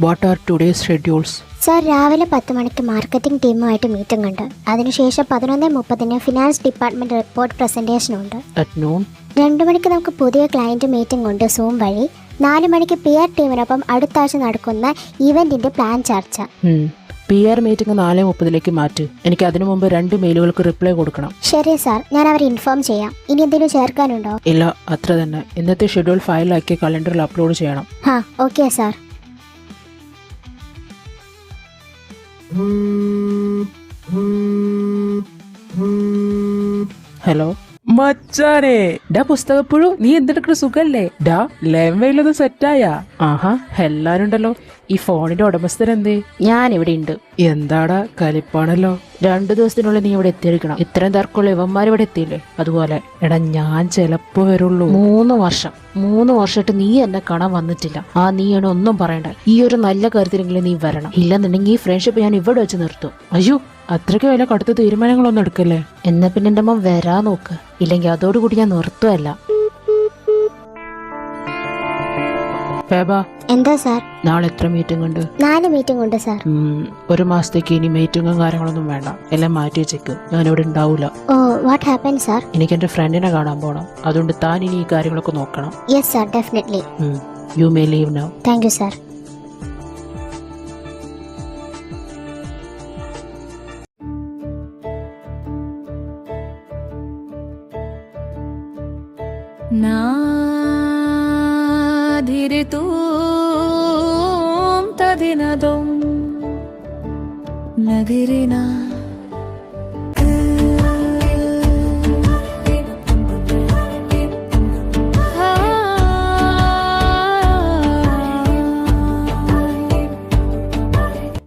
What are today's schedules? Sir രാവിലെ 10 മണിക്ക് marketing ടീമുമായിട്ട് meeting ഉണ്ട്. അതിനുശേഷം 11:30 ഫിനാൻസ് ഡിപ്പാർട്ട്മെന്റ് റിപ്പോർട്ട് പ്രസന്റേഷൻ ഉണ്ട്. At noon? 2 മണിക്ക് നമുക്ക് പുതിയ ക്ലയന്റ് മീറ്റിംഗ് ഉണ്ട് സൂം വഴി. 4 മണിക്ക് പിയർ ടീമിനൊപ്പം അടുത്ത ആഴ്ച നടക്കുന്ന ഇവന്റിന്റെ പ്ലാൻ ചർച്ച. PR മീറ്റിംഗ് 4:30 മാറ്റ്. എനിക്ക് അതിനു മുമ്പ് 2 മെയിലുകൾക്ക് റിപ്ലൈ കൊടുക്കണം. ശരി സാർ, ഞാൻ അവരെ ഇൻഫോം ചെയ്യാം. ഇനി എന്തെങ്കിലും ചേർക്കാനുണ്ടോ? ഇല്ല, അത്ര തന്നെ. ഇന്നത്തെ ഷെഡ്യൂൾ ഫയലാക്കി കലണ്ടറിൽ അപ്ലോഡ് ചെയ്യണം. Okay sir. ഹലോ മച്ചാനെ, ഡാ പുസ്തകപ്പുഴു, നീ എന്തെടുക്കുന്ന സുഖല്ലേ? ഡാ ലെവയിലത് സെറ്റായ? ആഹാ, എല്ലാരുണ്ടല്ലോ. ഈ ഫോണിന്റെ ഉടമസ്ഥൻ എന്തേ? ഞാൻ ഇവിടെ ഉണ്ട്. എന്താടാ കലിപ്പാണല്ലോ. 2 ദിവസത്തിനുള്ളിൽ നീ ഇവിടെ എത്തിയിരിക്കണം. ഇത്രയും തർക്കമുള്ള ഇവന്മാർ ഇവിടെ എത്തിയില്ലേ? അതുപോലെ എടാ, ഞാൻ ചിലപ്പോ വരുള്ളൂ. 3 വർഷമായിട്ട് നീ എന്നെ കാണാൻ വന്നിട്ടില്ല. നീയാണ് ഒന്നും പറയണ്ട. ഈ ഒരു നല്ല കാര്യത്തിലെങ്കിലും നീ വരണം. ഇല്ലെന്നുണ്ടെങ്കിൽ ഈ ഫ്രണ്ട്ഷിപ്പ് ഞാൻ ഇവിടെ വെച്ച് നിർത്തും. അയ്യോ, അത്രയ്ക്ക് വില കടുത്ത തീരുമാനങ്ങളൊന്നും എടുക്കല്ലേ. എന്നാ പിന്നെ എന്റെ അമ്മ വരാൻ നോക്ക്, ഇല്ലെങ്കിൽ അതോടുകൂടി ഞാൻ നിർത്തുമല്ല. എന്താ സാർ? നാളെ എത്ര മീറ്റിംഗ് ഉണ്ട്? 4 മീറ്റിംഗ് ഉണ്ട് സാർ. 1 മാസത്തേക്ക് ഇനി മീറ്റിംഗും കാര്യങ്ങളൊന്നും വേണ്ട, എല്ലാം മാറ്റി വെച്ചേക്ക്. ഞാനിവിടെ ഉണ്ടാവൂല. What happen sir? എനിക്ക് എന്റെ ഫ്രണ്ടിനെ കാണാൻ പോണം. അതുകൊണ്ട് താൻ ഇനി ഈ കാര്യങ്ങളൊക്കെ നോക്കണം. Yes sir, definitely. You may leave now. Thank you sir. തദിനതും നഗരിന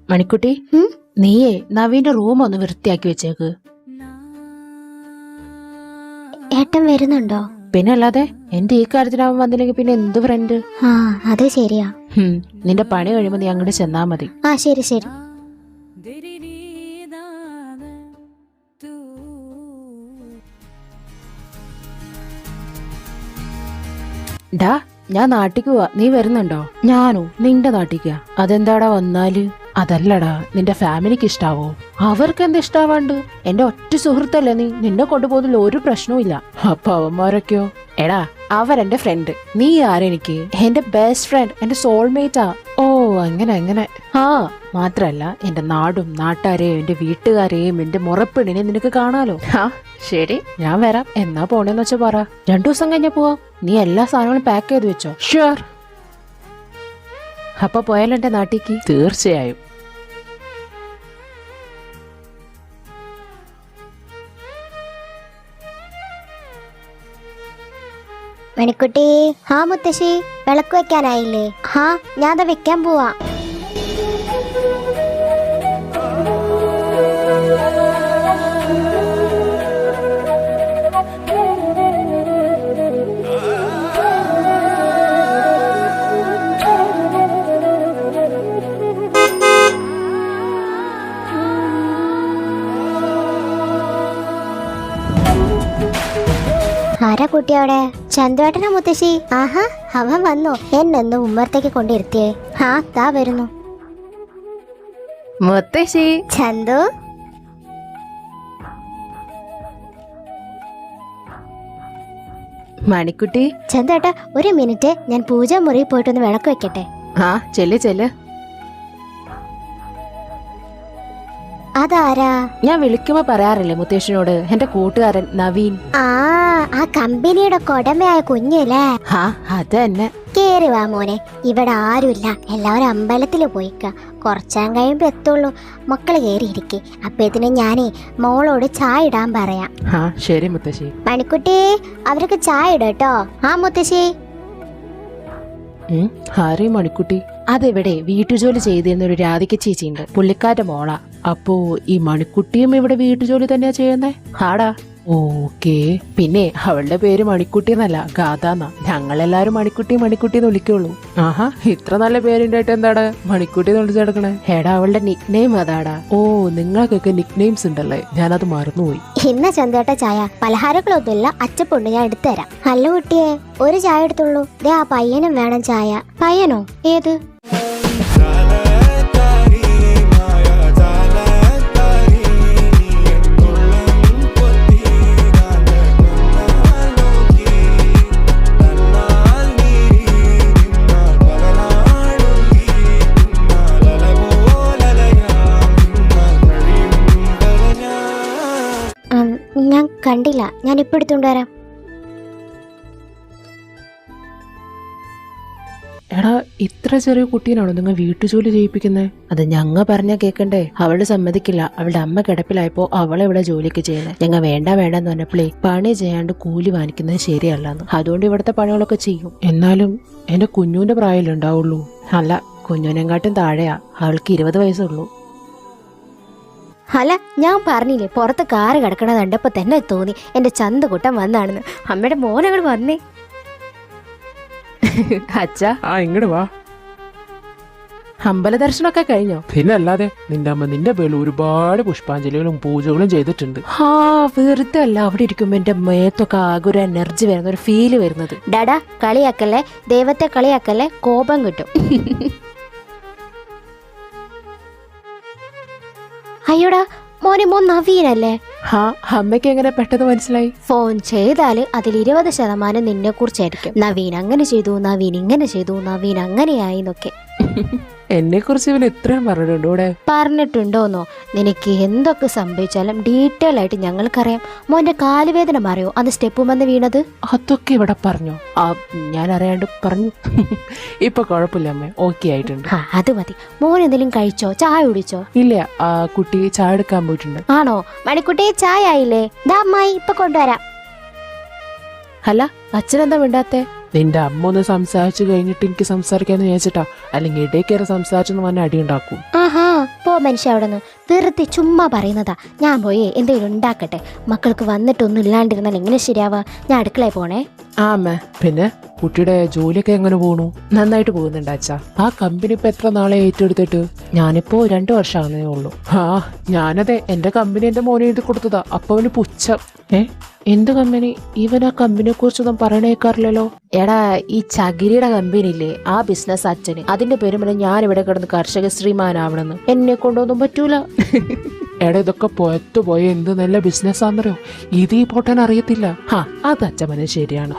മണിക്കുട്ടി, നീയേ നവീന്റെ റൂം ഒന്ന് വൃത്തിയാക്കി വെച്ചേക്ക്. ഏട്ടൻ വരുന്നുണ്ടോ? പിന്നെ അല്ലാതെ, എന്റെ ഈ കാര്യത്തിനാവാൻ വന്നില്ലെങ്കിൽ പിന്നെ എന്ത് ഫ്രണ്ട്? അത് ശരിയാ. നിന്റെ പണി കഴിയുമ്പോ നീ അങ്ങോട്ട് ചെന്നാ മതി. ശരി ശരി. ഡാ, ഞാൻ നാട്ടിക്ക് പോവാ. നീ വരുന്നുണ്ടോ? ഞാനോ? നിന്റെ നാട്ടിക്കാ? അതെന്താടാ വന്നാല്? അതല്ലടാ, നിന്റെ ഫാമിലിക്ക് ഇഷ്ടാവോ? അവർക്ക് എന്താ ഇഷ്ടാവാണ്ട്? എന്റെ ഒറ്റ സുഹൃത്തല്ലേ നീ. നിന്നെ കൊണ്ടുപോകുന്നതിൽ ഒരു പ്രശ്നവും ഇല്ല. അപ്പൊ അവന്മാരൊക്കെയോ? എടാ, അവരെന്റെ ഫ്രണ്ട്. നീ ആരെനിക്ക്? എന്റെ ബെസ്റ്റ് ഫ്രണ്ട്, എന്റെ സോൾമേറ്റാ. ഓ, അങ്ങനെ. മാത്രല്ല എന്റെ നാടും നാട്ടാരെയും എന്റെ വീട്ടുകാരെയും എന്റെ മുറപ്പെണ്ണിനെ നിനക്ക് കാണാലോ. ശരി, ഞാൻ വരാം. എന്നാ പോണേന്ന് വെച്ചാ പറ. 2 ദിവസം കഴിഞ്ഞാ പോവാം. നീ എല്ലാ സാധനങ്ങളും പാക്ക് ചെയ്ത് വെച്ചോ? ഷുവർ. അപ്പൊ പോയാലോ എന്റെ നാട്ടിക്ക്? തീർച്ചയായും. മണിക്കുട്ടി. മുത്തശ്ശി, വിളക്ക് വെക്കാനായില്ലേ? ഞാൻ അത് വെക്കാൻ പോവാ. ആരാ കുട്ടി അവിടെ? ചന്തുവേട്ടനാ മുത്തശ്ശി? അവൻ വന്നു. എന്നൊന്ന് ഉമ്മറത്തേക്ക് കൊണ്ടിരുത്തിയേ. താ വരുന്നു. മുത്തശ്ശി. ചന്തു. മണിക്കുട്ടി. ചന്തുവേട്ടാ, 1 മിനിറ്റ്, ഞാൻ പൂജാമുറി പോയിട്ടൊന്ന് വിളക്ക് വെക്കട്ടെ. ചെല്ല്. അതാരാ? ഞാൻ വിളിക്കുമ്പോ പറയാറില്ലേ മുത്തശ്ശനോട്, എന്റെ കൂട്ടുകാരൻ നവീൻ. ആ കമ്പനിയുടെ കൊടമയായ കുഞ്ഞല്ലേ? അതന്നെ. കേറി വാ മോനെ. ഇവിടെ ആരുമില്ല, എല്ലാവരും അമ്പലത്തില് പോയിക്ക. കുറച്ചാൻ കഴിയുമ്പോ എത്തുള്ളൂ. മക്കള് കേറിയിരിക്കെ. അപ്പത്തിന് ഞാനേ മോളോട് ചായ ഇടാൻ പറയാം. ശരി മുത്തശ്ശി. മണിക്കുട്ടി, അവർക്ക് ചായ ഇടട്ടോ. മുത്തശ്ശി. ആരേ മണിക്കുട്ടി? അതെവിടെ വീട്ടുജോലി ചെയ്തിരുന്ന ഒരു രാധിക ചേച്ചിയുണ്ട്, പുള്ളിക്കാരുടെ മോളാ. അപ്പോ ഈ മണിക്കുട്ടിയും ഇവിടെ വീട്ടുജോലി തന്നെയാ ചെയ്യുന്നേ? ഓക്കേ. പിന്നെ അവളുടെ പേര് മണിക്കുട്ടി എന്നല്ല, ഗാഥ എന്നാ. ഞങ്ങളെല്ലാരും മണിക്കുട്ടി എന്ന് വിളിക്കുള്ളൂ. ഇത്ര നല്ല പേരുണ്ടായിട്ട് എന്താടാ മണിക്കുട്ടി എന്ന് വിളിച്ചു കിടക്കണേ? എടാ, അവളുടെ നിക് നെയിം അതാടാ. നിങ്ങൾക്കൊക്കെ നിക് നെയിംസ് ഉണ്ടല്ലേ, ഞാനത് മറന്നുപോയി. ഇന്ന ചന്തേട്ട ചായ പലഹാരങ്ങളൊന്നുമില്ല, അച്ചപ്പുണ്ട്, ഞാൻ എടുത്തുതരാം. അല്ല കുട്ടിയെ, ഒരു ചായ എടുത്തുള്ളൂ. ആ പയ്യനും വേണം ചായ. പയ്യനോ? ഏത്? പറ്റില്ല, ഞാൻ ഇപ്പൊ എടുത്തോണ്ട് വരാം. എടാ, ഇത്ര ചെറിയ കുട്ടീനാണോ നിങ്ങൾ വീട്ടുജോലി ചെയ്യിപ്പിക്കുന്നത്? അത് ഞങ്ങ പറഞ്ഞാ കേക്കണ്ടേ? അവള് സമ്മതിക്കില്ല. അവളുടെ അമ്മ കിടപ്പിലായപ്പോ അവളെ ഇവിടെ ജോലിക്ക് ചെയ്യുന്നത്. ഞങ്ങൾ വേണ്ടെന്ന് പറഞ്ഞപ്പോഴേ പണി ചെയ്യാണ്ട് കൂലി വാങ്ങിക്കുന്നത് ശരിയല്ലെന്ന്. അതുകൊണ്ട് ഇവിടുത്തെ പണികളൊക്കെ ചെയ്യും. എന്നാലും എന്റെ കുഞ്ഞുവിന്റെ പ്രായത്തിലുണ്ടാവുള്ളൂ. അല്ല, കുഞ്ഞുനെങ്കാട്ടും താഴെയാ. അവൾക്ക് 20 വയസ്സുള്ളൂ. അല്ല, ഞാൻ പറഞ്ഞില്ലേ പുറത്ത് കാറ് കിടക്കണത് കണ്ടപ്പോ തന്നെ തോന്നി എന്റെ ചന്തകൂട്ടം വന്നാണെന്ന്. അമ്മയുടെ മോനങ്ങൾ വന്നേ. അച്ഛാ, ഇങ്ങോട്ട് വാ. അമ്പല ദർശനമൊക്കെ കഴിഞ്ഞോ? പിന്നെ അല്ലാതെ നിന്റെ അമ്മ നിന്റെ പേരിൽ ഒരുപാട് പുഷ്പാഞ്ജലികളും പൂജകളും ചെയ്തിട്ടുണ്ട്. വെറുതെ അല്ല, അവിടെ ഇരിക്കുമ്പോ എന്റെ മേത്തൊക്കെ ആകെ ഒരു എനർജി വരുന്ന ഒരു ഫീല് വരുന്നത്. ഡാഡാ, കളിയാക്കല്ലേ, ദൈവത്തെ കളിയാക്കല്ലേ, കോപം കിട്ടും. അയ്യോടാ, മോൻ നവീനല്ലേ? അമ്മയ്ക്ക് എങ്ങനെ പെട്ടെന്ന് മനസ്സിലായി? ഫോൺ ചെയ്താല് അതിൽ 20% നിന്നെ കുറിച്ചായിരിക്കും. നവീൻ അങ്ങനെ ചെയ്തു, നവീൻ ഇങ്ങനെ ചെയ്തു, നവീൻ അങ്ങനെയായി എന്നൊക്കെ. എന്നെ കുറിച്ച് ഇവൻ ഇത്രയും പറഞ്ഞിട്ടുണ്ടോ ഇവിടെ? പറഞ്ഞിട്ടുണ്ടോന്നോ? നിനക്ക് എന്തൊക്കെ സംഭവിച്ചാലും ഡീറ്റെയിൽ ആയിട്ട് ഞങ്ങൾക്കറിയാം. മോന്റെ കാലുവേദന മാറിയോ അന്ന് സ്റ്റെപ്പ് വന്ന് വീണത്? അതൊക്കെ ഇവിടെ പറഞ്ഞോ? ഞാൻ അറിയാണ്ട് പറഞ്ഞു. ഇപ്പൊ കുഴപ്പമില്ല അമ്മ, ഓക്കെ ആയിട്ടുണ്ട്. അത് മതി. മോൻ എന്തെങ്കിലും കഴിച്ചോ? ചായ കുടിച്ചോ? ഇല്ല, കുട്ടി ചായ എടുക്കാൻ പോയിട്ടുണ്ട്. ആണോ? മണിക്കുട്ടി ചായ ആയില്ലേ? ദാ അമ്മായി ഇപ്പൊ കൊണ്ടുവരാം. അല്ല, അച്ഛനെന്താ വേണ്ടാത്തെ? നിന്റെ അമ്മ ഒന്ന് സംസാരിച്ചു കഴിഞ്ഞിട്ട് എനിക്ക് സംസാരിക്കാന്ന് വിചാരിച്ചിട്ടാ, അല്ലെങ്കിൽ ഇടയ്ക്കേറെ സംസാരിച്ചെന്ന് പറഞ്ഞ അടി ഉണ്ടാക്കും. ആഹാ, പോ മനുഷ്യ അവിടെ നിന്ന്. വെറുതെ ചുമ്മാ പറയുന്നതാ. ഞാൻ പോയി എന്തെങ്കിലും ഉണ്ടാക്കട്ടെ. മക്കൾക്ക് വന്നിട്ടൊന്നും ഇല്ലാണ്ടിരുന്നാൽ എങ്ങനെ ശരിയാവാ? ഞാൻ അടുക്കളയിൽ പോണേ. അമ്മ, പിന്നെ കുട്ടിയുടെ ജോലിയൊക്കെ എങ്ങനെ പോണു? നന്നായിട്ട് പോകുന്നുണ്ട് അച്ഛാ. ആ കമ്പനി ഇപ്പൊ എത്ര നാളെ ഏറ്റെടുത്തിട്ട്? ഞാനിപ്പോ 2 വർഷമാകുന്നേ ഉള്ളൂ. ഞാനതെ എന്റെ കമ്പനി എന്റെ മോനെ എഴുതി കൊടുത്തതാ. അപ്പൊ അവന് പുച്ഛം. എന്ത് കമ്പനി? ഇവൻ ആ കമ്പനിയെ കുറിച്ചൊന്നും പറയണേക്കാറില്ലല്ലോ. എടാ, ഈ ചകിരിയുടെ കമ്പനി ഇല്ലേ, ആ ബിസിനസ് അച്ഛന്. അതിന്റെ പേരും പറഞ്ഞ ഞാൻ ഇവിടെ കിടന്ന് കർഷക ശ്രീമാനാവണമെന്ന്. എന്നെ കൊണ്ടൊന്നും പറ്റൂല. എടാ, ഇതൊക്കെ പുറത്തു പോയ എന്ത് നല്ല ബിസിനസ്സാന്നറിയോ? ഇത് ഈ പൊട്ടാൻ അറിയത്തില്ല. അത് അച്ഛനെ ശരിയാണ്.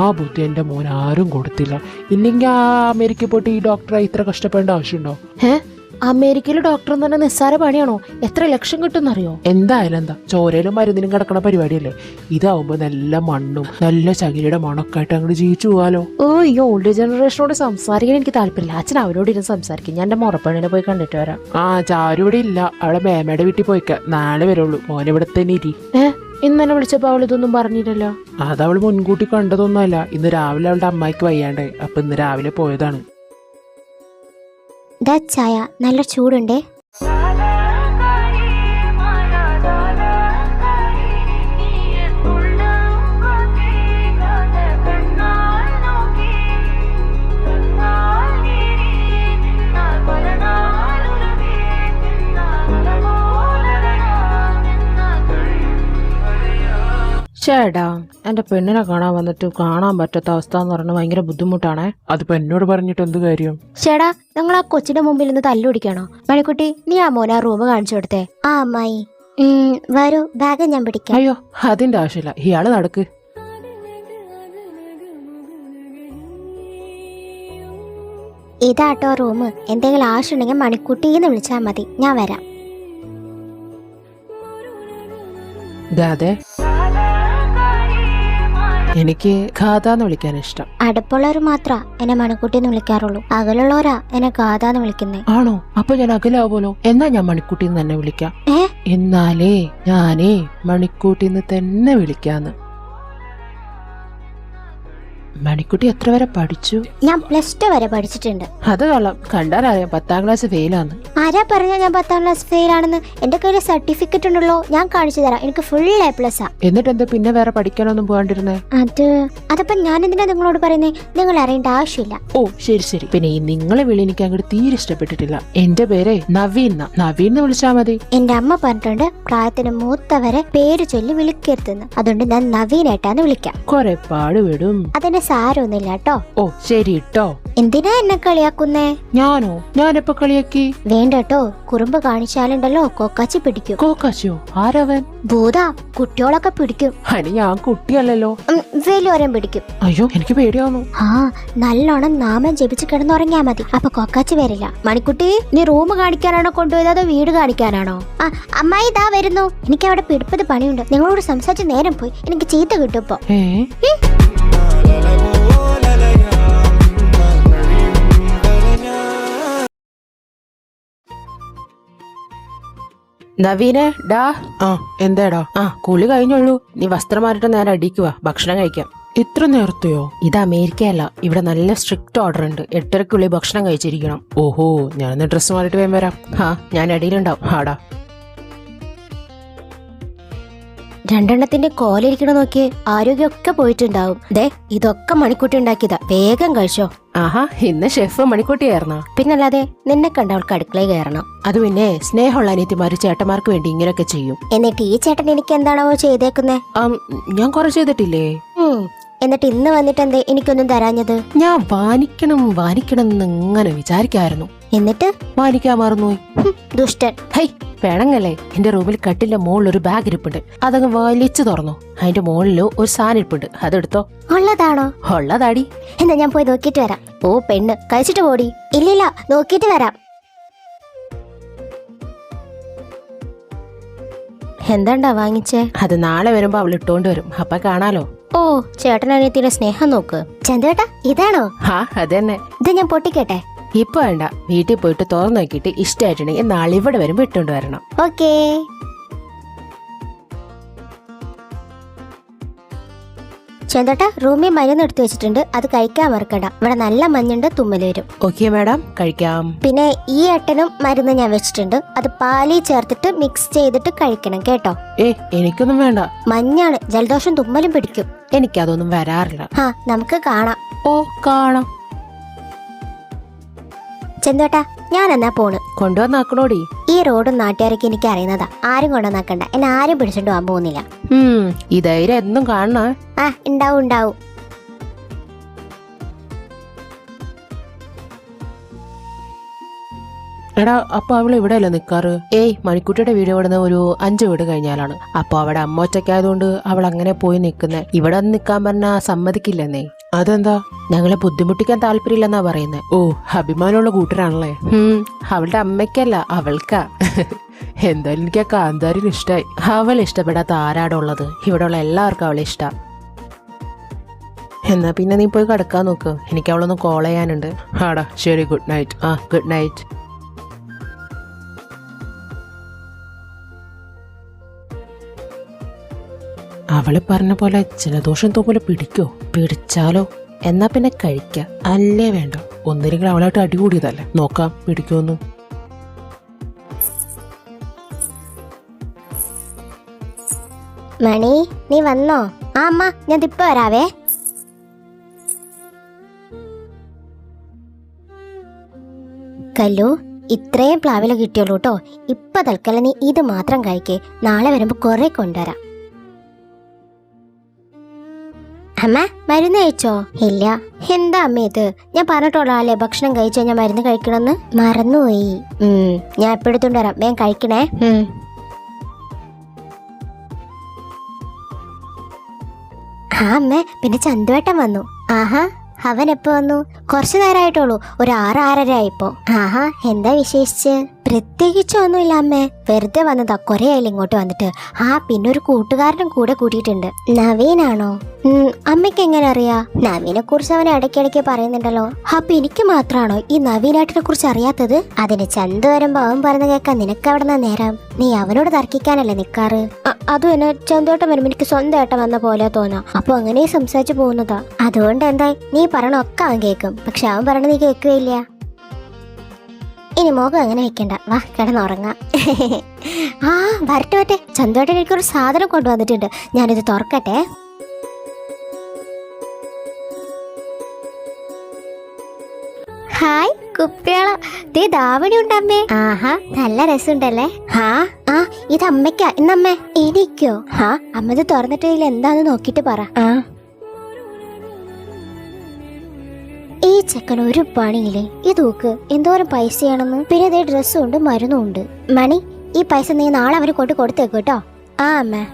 ആ ബുദ്ധി എന്റെ മോൻ ആരും കൊടുത്തില്ല. ഇല്ലെങ്കിൽ ആ അമേരിക്കയിൽ പോയിട്ട് ഈ ഡോക്ടറായി ഇത്ര കഷ്ടപ്പെടേണ്ട ആവശ്യമുണ്ടോ? അമേരിക്കയിൽ ഡോക്ടർ എന്ന് പറഞ്ഞാൽ നിസ്സാര പണിയാണോ? എത്ര ലക്ഷം കിട്ടുന്നറിയോ? എന്തായാലും എന്താ, ചോരയിലും മരുന്നിനും കിടക്കണ പരിപാടിയല്ലേ. ഇതാവുമ്പോ നല്ല മണ്ണും നല്ല ചകിരിയുടെ മണൊക്കെ ആയിട്ട് അങ്ങോട്ട് ജീവിച്ചു പോകാലോ. ഈ ഓൾഡ് ജനറേഷനോട് സംസാരിക്കാൻ എനിക്ക് താല്പര്യമില്ല. അച്ഛൻ അവരോട് ഇരുന്ന് സംസാരിക്കും. ഞാൻ എന്റെ മുറപ്പണിനെ പോയി കണ്ടിട്ട് വരാം. ചാരു ഇവിടെ ഇല്ല, അവളെ മേമയുടെ വീട്ടിൽ പോയിക്ക. നാളെ വരുള്ളൂ. മോനെ ഇവിടെ തന്നെ ഇരി. ഇന്നലെ വിളിച്ചപ്പോ അവൾ ഇതൊന്നും പറഞ്ഞില്ലല്ലോ. അതവള് മുൻകൂട്ടി കണ്ടതൊന്നുമല്ല. ഇന്ന് രാവിലെ അവളുടെ അമ്മായിക്ക് വയ്യാണ്ടേ, അപ്പൊ ഇന്ന് രാവിലെ പോയതാണ്. ചായ നല്ല ചൂടുണ്ടേ. ചേട്ടാ, എന്റെ പെണ്ണിനെ കാണാൻ വന്നിട്ട് കാണാൻ പറ്റാത്ത അവസ്ഥ എന്ന് പറഞ്ഞാൽ ഭയങ്കര ബുദ്ധിമുട്ടാണേ. അതിപ്പോ എന്നോട് പറഞ്ഞിട്ട് എന്ത് കാര്യം? ചേടാ, നിങ്ങൾ ആ കൊച്ചിന്റെ മുമ്പിൽ നിന്ന് തല്ലുപിടിക്കാണോ? മണിക്കുട്ടി, നീ ആ മോനെ ആ റൂം കാണിച്ചു കൊടുത്തേ. ആ അമ്മായി വരൂ, ബാഗ് ഞാൻ പിടിക്കാം. അയ്യോ, അതിന്റെ ആവശ്യമില്ല. ഇയാള് നടക്ക്. ഇതാട്ടോ റൂം. എന്തെങ്കിലും ആവശ്യമുണ്ടെങ്കിൽ മണിക്കുട്ടിന്ന് വിളിച്ചാൽ മതി, ഞാൻ വരാം. ഗാതെ, എനിക്ക് ഗാഥാന്ന് വിളിക്കാൻ ഇഷ്ടം. അടുപ്പുള്ളവർ മാത്രാ എന്നെ മണിക്കുട്ടിന്ന് വിളിക്കാറുള്ളൂ. അകലുള്ളവരാ എന്നെ ഗാഥാന്ന് വിളിക്കുന്നേ. ആണോ? അപ്പൊ ഞാൻ അകലാവോലോ. എന്നാ ഞാൻ മണിക്കുട്ടിന്ന് തന്നെ വിളിക്കാം. എന്നാലേ ഞാനേ മണിക്കൂട്ടിന്ന് തന്നെ വിളിക്കാന്ന്. മണിക്കുട്ടി എത്ര വരെ പഠിച്ചു? ഞാൻ +2 വരെ പഠിച്ചിട്ടുണ്ട്. അത് കൊള്ളാം. കണ്ടാലറിയാം 10ാം ക്ലാസ് ഫെയിലാന്ന്. ആരാ പറഞ്ഞ ഞാൻ 10ാം ക്ലാസ് ഫെയിലാണെന്ന്? എന്റെ കയ്യിൽ സർട്ടിഫിക്കറ്റ് ഉണ്ടല്ലോ, ഞാൻ കാണിച്ചു തരാം. എനിക്ക് ഫുൾ A+. എന്നിട്ട് എന്താ പിന്നെ വേറെ പഠിക്കാനൊന്നും പോകാണ്ടിരുന്നേ? അതപ്പം ഞാൻ എന്തിനാ നിങ്ങളോട് പറയുന്നേ? നിങ്ങൾ അറിയേണ്ട ആവശ്യമില്ല. ഓ ശരി ശരി. പിന്നെ ഈ നിങ്ങളെ വിളി എനിക്ക് അങ്ങോട്ട് തീരെ ഇഷ്ടപ്പെട്ടിട്ടില്ല. എന്റെ പേരെ നവീൻ എന്ന് വിളിച്ചാ മതി. എന്റെ അമ്മ പറഞ്ഞിട്ടുണ്ട് പ്രായത്തിന് മൂത്തവരെ പേര് ചൊല്ലി വിളിക്കരുതെന്ന്. അതുകൊണ്ട് ഞാൻ നവീനേട്ടാന്ന് വിളിക്കാം. കൊറേ പാടുപെടും. അതെന്നെ സാരമൊന്നുമില്ല കേട്ടോ. ഓ ശരി ഇട്ടോ. എന്തിനാ എന്നെ കളിയാക്കുന്നേ? ഞാനെപ്പോ കളിയാക്കി? വേണ്ട കേട്ടോ, കുറുമ്പ് കാണിച്ചാലുണ്ടല്ലോ കൊക്കാച്ചി പിടിക്കും. കോക്കാശോ? ആരവൻ? ഭൂതാ, കുട്ടികളൊക്കെ പിടിക്കും. അനി ഞാൻ കുട്ടിയല്ലല്ലോ. വലിയോരം പിടിക്കും. അയ്യോ എനിക്ക് പേടിയാവുന്നു. ആ, നല്ലോണം നാമം ജപിച്ച് കിടന്നുറങ്ങിയാ മതി, അപ്പൊ കൊക്കാച്ചി വരില്ല. മണിക്കുട്ടി, നീ റൂം കാണിക്കാനാണോ കൊണ്ടുപോയത് അതോ വീട് കാണിക്കാനാണോ? ആ, അമ്മായി ഇതാ വരുന്നു. എനിക്ക് അവിടെ പിടിപ്പത് പണിയുണ്ട്. നിങ്ങളോട് സംസാരിച്ച് നേരം പോയി. എനിക്ക് ചീത്ത കിട്ടും ഇപ്പൊ. നവീനെ ഡാ. ആ എന്താടാ? കുളി കഴിഞ്ഞുള്ളൂ. നീ വസ്ത്രം മാറിട്ട് നേരെ അടിക്കുക, ഭക്ഷണം കഴിക്കാം. ഇത്ര നേരത്തെയോ? ഇത് അമേരിക്കയല്ല, ഇവിടെ നല്ല സ്ട്രിക്റ്റ് ഓർഡർ ഉണ്ട്. 8:30 ഭക്ഷണം കഴിച്ചിരിക്കണം. ഓഹോ, ഞാനെന്ന് ഡ്രസ്സ് മാറിയിട്ട് വേഗം വരാം. ഞാൻ അടിയിലുണ്ടാവും. ആടാ. രണ്ടെണ്ണത്തിന്റെ കോലിരിക്കണ നോക്കിയേ, ആരോഗ്യമൊക്കെ പോയിട്ടുണ്ടാവും. ദേ, ഇതൊക്കെ മണിക്കുട്ടി ഉണ്ടാക്കിയതാ. വേഗം കഴിച്ചോ. ആഹാ, ഇന്ന് ഷെഫ് മണിക്കുട്ടിയായിരുന്ന? പിന്നല്ലാതെ, നിന്നെ കണ്ട അവൾക്ക് അടുക്കളയിൽ കയറണം. അത് പിന്നെ സ്നേഹമുള്ള അനിയത്തിമാര് ചേട്ടന്മാർക്ക് വേണ്ടി ഇങ്ങനെയൊക്കെ ചെയ്യും. എന്നിട്ട് ഈ ചേട്ടൻ എനിക്ക് എന്താണോ ചെയ്തേക്കുന്നേ? ഞാൻ കുറെ ചെയ്തിട്ടില്ലേ? എന്നിട്ട് ഇന്ന് വന്നിട്ട് എന്തേ എനിക്കൊന്നും തരാഞ്ഞത്? ഞാൻ വാനിക്കണം എന്ന് ഇങ്ങനെ വിചാരിക്കായിരുന്നു. എന്നിട്ട് വാനിക്കാൻ മറന്നുപോയി. ദുഷ്ടൻ. ഹൈ, പെണങ്ങല്ലേ. എന്റെ റൂമിൽ കട്ടിന്റെ മുകളിൽ ഒരു ബാഗ് ഇരിപ്പുണ്ട്. അതങ്ങ് വലിച്ചു തുറന്നു. അതിന്റെ മുകളിൽ ഒരു സാധനം ഇരിപ്പുണ്ട്. അതെടുത്തോ. ഉള്ളതാണോ? ഉള്ളതാടി. എന്നാ ഞാൻ പോയി നോക്കിട്ട് വരാം. ഓ പെണ്ണ്, കഴിച്ചിട്ട് പോടി. ഇല്ലില്ല, നോക്കിട്ട് വരാം. എന്താണ്ടാ വാങ്ങിച്ചേ? അത് നാളെ വരുമ്പോ അവൾ ഇട്ടോണ്ട് വരും, അപ്പൊ കാണാലോ. ഓ, ചേട്ടനനിയത്തിന്റെ സ്നേഹം നോക്ക്. ചന്തുവേട്ടാ, ഇതാണോ? അതന്നെ. ഇത് ഞാൻ പൊട്ടിക്കട്ടെ? ഇപ്പൊ വേണ്ട, വീട്ടിൽ പോയിട്ട് തുറന്നു നോക്കിയിട്ട് ഇഷ്ടമായിട്ടുണ്ടെങ്കിൽ നാളെ ഇവിടെ വരുമ്പോ ഇട്ടോണ്ട് വരണം. ഓക്കേ. ചന്തേട്ടാ, റൂമിൽ മരുന്ന് എടുത്തു വെച്ചിട്ടുണ്ട്. അത് കഴിക്കാൻ മറക്കണ്ട. ഇവിടെ നല്ല മഞ്ഞുണ്ട്, തുമ്മല് വരും. ഓക്കെ മാഡം, കഴിക്കാം. പിന്നെ ഈ എട്ടനും മരുന്ന് ഞാൻ വെച്ചിട്ടുണ്ട്. അത് പാലിൽ ചേർത്തിട്ട് മിക്സ് ചെയ്തിട്ട് കഴിക്കണം കേട്ടോ. എനിക്കൊന്നും വേണ്ട. മഞ്ഞാണ്, ജലദോഷം തുമ്മലും പിടിക്കും. എനിക്കതൊന്നും വരാറില്ല. നമുക്ക് കാണാം. ഓ, കാണാം. ചെന്തോട്ടാ, ഞാൻ എന്നാ പോണ്. കൊണ്ടുവന്നാക്കണോടി. ഈ റോഡും നാട്ടുകാരൊക്കെ എനിക്ക് അറിയുന്നതാ. ആരും കൊണ്ടുവന്നാക്കണ്ട. എന്നെ ആരും പിടിച്ചോണ്ട് പോകാൻ പോകുന്നില്ല. ഈ ധൈര്യം എന്നും കാണണ. ഉണ്ടാവും. എടാ, അപ്പൊ അവൾ ഇവിടെ അല്ലേ നിക്കാറ്? മണിക്കുട്ടിയുടെ വീട് ഇവിടുന്ന് ഒരു 5 വീട് കഴിഞ്ഞാലാണ്. അപ്പൊ അവിടെ അമ്മ ഒറ്റയ്ക്കായതുകൊണ്ട് അവൾ അങ്ങനെ പോയി നിക്കുന്നേ. ഇവിടെ നിക്കാൻ പറഞ്ഞാ സമ്മതിക്കില്ലെന്നേ. അതെന്താ? ഞങ്ങളെ ബുദ്ധിമുട്ടിക്കാൻ താല്പര്യമില്ലെന്നാ പറയുന്നേ. ഓ, അഭിമാനമുള്ള കൂട്ടരാണല്ലേ. അവളുടെ അമ്മയ്ക്കല്ല, അവൾക്കാ. എന്തായാലും എനിക്ക് ആ കാന്താരിന് ഇഷ്ടായി. അവൾ ഇഷ്ടപ്പെടാത്ത ആരാടുള്ളത്? ഇവിടെയുള്ള എല്ലാവർക്കും അവളെ ഇഷ്ടാ. എന്നാ പിന്നെ നീ പോയി കിടക്കാൻ നോക്ക്. എനിക്ക് അവളൊന്ന് കോൾ ചെയ്യാനുണ്ട്. ആടാ, ശരി. Good night. Good night. അവള് പറഞ്ഞ പോലെ ജലദോഷം തോപോലെ പിടിക്കോ? പിടിച്ചാലോ? എന്നാ പിന്നെ കഴിക്കാം. അല്ലേ വേണ്ട, ഒന്നില്ലെങ്കിൽ അവളായിട്ട് അടികൂടിയതല്ലേ. നോക്കാം പിടിക്കുമെന്ന്. മണി, നീ വന്നോ? അമ്മ, ഞാൻ ഇപ്പ വരാവേ. കല്ലു, ഇത്രയും പ്ലാവില കിട്ടിയുള്ളൂ കേട്ടോ. ഇപ്പൊ തൽക്കാലം നീ ഇത് മാത്രം കഴിക്കേ. നാളെ വരുമ്പോ കുറെ കൊണ്ടുവരാം. അമ്മ, മരുന്ന് കഴിച്ചോ? ഇല്ല. എന്താ അമ്മ ഇത്? ഞാൻ പറഞ്ഞിട്ടുള്ളതല്ലേ ഭക്ഷണം കഴിച്ചു കഴിഞ്ഞാൽ മരുന്ന് കഴിക്കണമെന്ന്. മറന്നുപോയി. ഞാൻ എപ്പോഴെടുത്തോണ്ട് വരാം. വേഗം കഴിക്കണേ. അമ്മ, പിന്നെ ചന്തുവേട്ടൻ വന്നു. ആഹാ, അവൻ എപ്പോ വന്നു? കുറച്ചു നേരമായിട്ടുള്ളൂ. ഒരു 6-6:30 ആയിപ്പോ. ആഹാ, എന്താ വിശേഷിച്ച്? പ്രത്യേകിച്ചൊന്നുമില്ല അമ്മേ, വെറുതെ വന്നതാ. കുറെ ആയില്ല ഇങ്ങോട്ട് വന്നിട്ട്. പിന്നെ ഒരു കൂട്ടുകാരനും കൂടെ കൂട്ടിയിട്ടുണ്ട്. നവീനാണോ? അമ്മയ്ക്ക് എങ്ങനെ അറിയാ? നവീനെ കുറിച്ച് അവൻ ഇടയ്ക്കിടയ്ക്ക് പറയുന്നുണ്ടല്ലോ. അപ്പൊ എനിക്ക് മാത്രാണോ ഈ നവീനായിട്ടിനെ കുറിച്ച് അറിയാത്തത്? അതിന് ചന്തു വരുമ്പോ അവൻ പറഞ്ഞ കേൾക്കാൻ നിനക്ക് അവിടെ നേരം. നീ അവനോട് തർക്കിക്കാനല്ലേ നിക്കാറ്? അതും എന്നെ ചന്തോട്ടം വരുമ്പോ എനിക്ക് സ്വന്തമായിട്ട് വന്ന പോലെ തോന്നാം. അപ്പൊ അങ്ങനെ സംസാരിച്ചു പോകുന്നതാ. അതുകൊണ്ട് എന്തായി, നീ പറയണൊക്കെ അവൻ കേൾക്കും. പക്ഷെ അവൻ പറയണ നീ കേൾക്കുകയില്ല. ഇനി മോഹം അങ്ങനെ വെക്കണ്ട, വാ കിടന്നുറങ്ങാം. വരട്ടെ. ചന്തോട്ടൻ എനിക്കൊരു സാധനം കൊണ്ടുവന്നിട്ടുണ്ട്. ഞാനിത് തുറക്കട്ടെ. ഹായ് കുപ്പികള, ദേ ധാവണി ഉണ്ടമ്മേ. ആഹാ, നല്ല രസമുണ്ടല്ലേ. ഇത് അമ്മയ്ക്കാ. ഇന്നമ്മേ എനിക്കോ? അമ്മ ഇത് തുറന്നിട്ട് എന്താന്ന് നോക്കിട്ട് പറ. ചെക്കൻ ഒരു പണിയില്ലേ. ഇത് നോക്ക് എന്തോരം പൈസയാണെന്ന്. പിന്നെ ഇതേ ഡ്രസ്സും ഉണ്ട് മരുന്നും ഉണ്ട്. മണി, ഈ പൈസ നീ നാളെ അവന് കൊണ്ട് കൊടുത്തേക്ക് കേട്ടോ. ആ അമ്മ.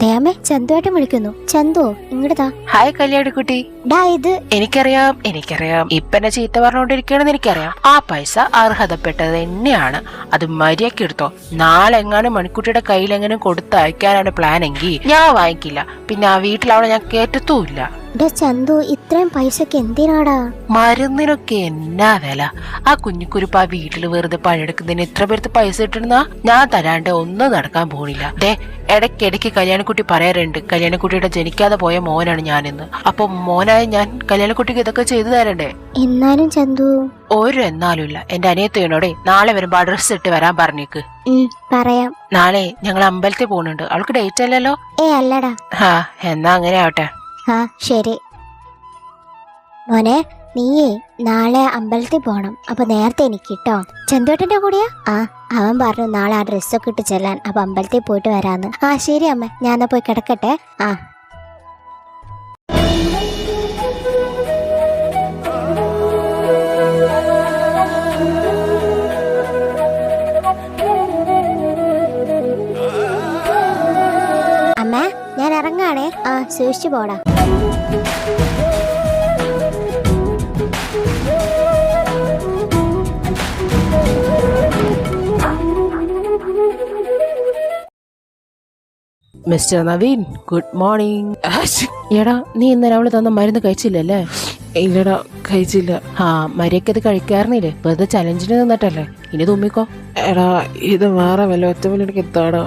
ദയാമേ, ചന്തുവായിട്ടും വിളിക്കുന്നു. ചന്തു ഇങ്ങോട്ടാ. ഹായ് കല്യാണിക്കുട്ടി. ഡാ ഇത് എനിക്കറിയാം ഇപ്പൊ എന്നെ ചീത്ത പറഞ്ഞോണ്ടിരിക്കണെന്ന് എനിക്കറിയാം. ആ പൈസ അർഹതപ്പെട്ടത് തന്നെയാണ്. അത് മര്യാദക്ക് എടുത്തോ. നാളെ എങ്ങാനും മണിക്കുട്ടിയുടെ കയ്യിൽ എങ്ങനെ കൊടുത്തയക്കാനാണ് പ്ലാൻ എങ്കിൽ ഞാൻ വാങ്ങിക്കില്ല. പിന്നെ ആ വീട്ടിലവിടെ ഞാൻ കേറ്റത്തുമില്ല. ഡാ ചന്തു, ഇത്രയും പൈസക്ക് എന്തിനാടാ? മരുന്നിനൊക്കെ എന്നാ വില. ആ കുഞ്ഞിക്കുരുപ്പ് ആ വീട്ടിൽ വെറുതെ പണിയെടുക്കുന്നതിന് എത്ര പേർക്ക് പൈസ കിട്ടുന്ന ഞാൻ തരാണ്ട് ഒന്നും നടക്കാൻ പോണില്ല. ദേ, ഇടയ്ക്കിടയ്ക്ക് കല്യാണിക്കുട്ടി പറയാറുണ്ട് കല്യാണിക്കുട്ടിയുടെ ജനിക്കാതെ പോയ മോനാണ് ഞാനെന്ന്. അപ്പൊ മോനായ ഞാൻ കല്യാണിക്കുട്ടിക്ക് ഇതൊക്കെ ചെയ്തു തരണ്ടേ? എന്നാലും ചന്തു. ഒരു എന്നാലും ഇല്ല. എന്റെ അനിയത്തിനോടെ നാളെ വരുമ്പോ ഡ്രസ് ഇട്ട് വരാൻ പറഞ്ഞേക്ക്. പറയാം. നാളെ ഞങ്ങൾ അമ്പലത്തിൽ പോകുന്നുണ്ട്. അവൾക്ക് ഡേറ്റ് അല്ലല്ലോ? അല്ലടാ. ഹാ, എന്നാ അങ്ങനെ ആവട്ടെ. ആ ശരി മോനെ, നീയേ നാളെ അമ്പലത്തിൽ പോണം. അപ്പൊ നേരത്തെ എനിക്ക് കേട്ടോ. ചന്തുവേട്ടന്റെ കൂടെയാ? ആ, അവൻ പറഞ്ഞു നാളെ ആ ഡ്രസ്സൊക്കെ ഇട്ട് ചെല്ലാൻ. അപ്പൊ അമ്പലത്തിൽ പോയിട്ട് വരാന്ന്. ആ ശരി അമ്മ, ഞാൻ പോയി കിടക്കട്ടെ. ആ അമ്മ, ഞാൻ ഇറങ്ങാണേ. ആ സൂക്ഷിച്ചു പോടാ. Mister Naveen, good morning. എടാ, നീ ഇന്നലെ അവള് തന്ന മരുന്ന് കഴിച്ചില്ലല്ലേ? ഇല്ലടാ, കഴിച്ചില്ല. ആ, മര്യാദക്കത് കഴിക്കാറുന്നില്ലേ? വെറുതെ ചലഞ്ചിന് നിന്നിട്ടല്ലേ. ഇനി തുമ്മിക്കോ. എടാ, ഇത് വേറെ വല്ല ഒറ്റവലെനിക്ക് എത്താടാ.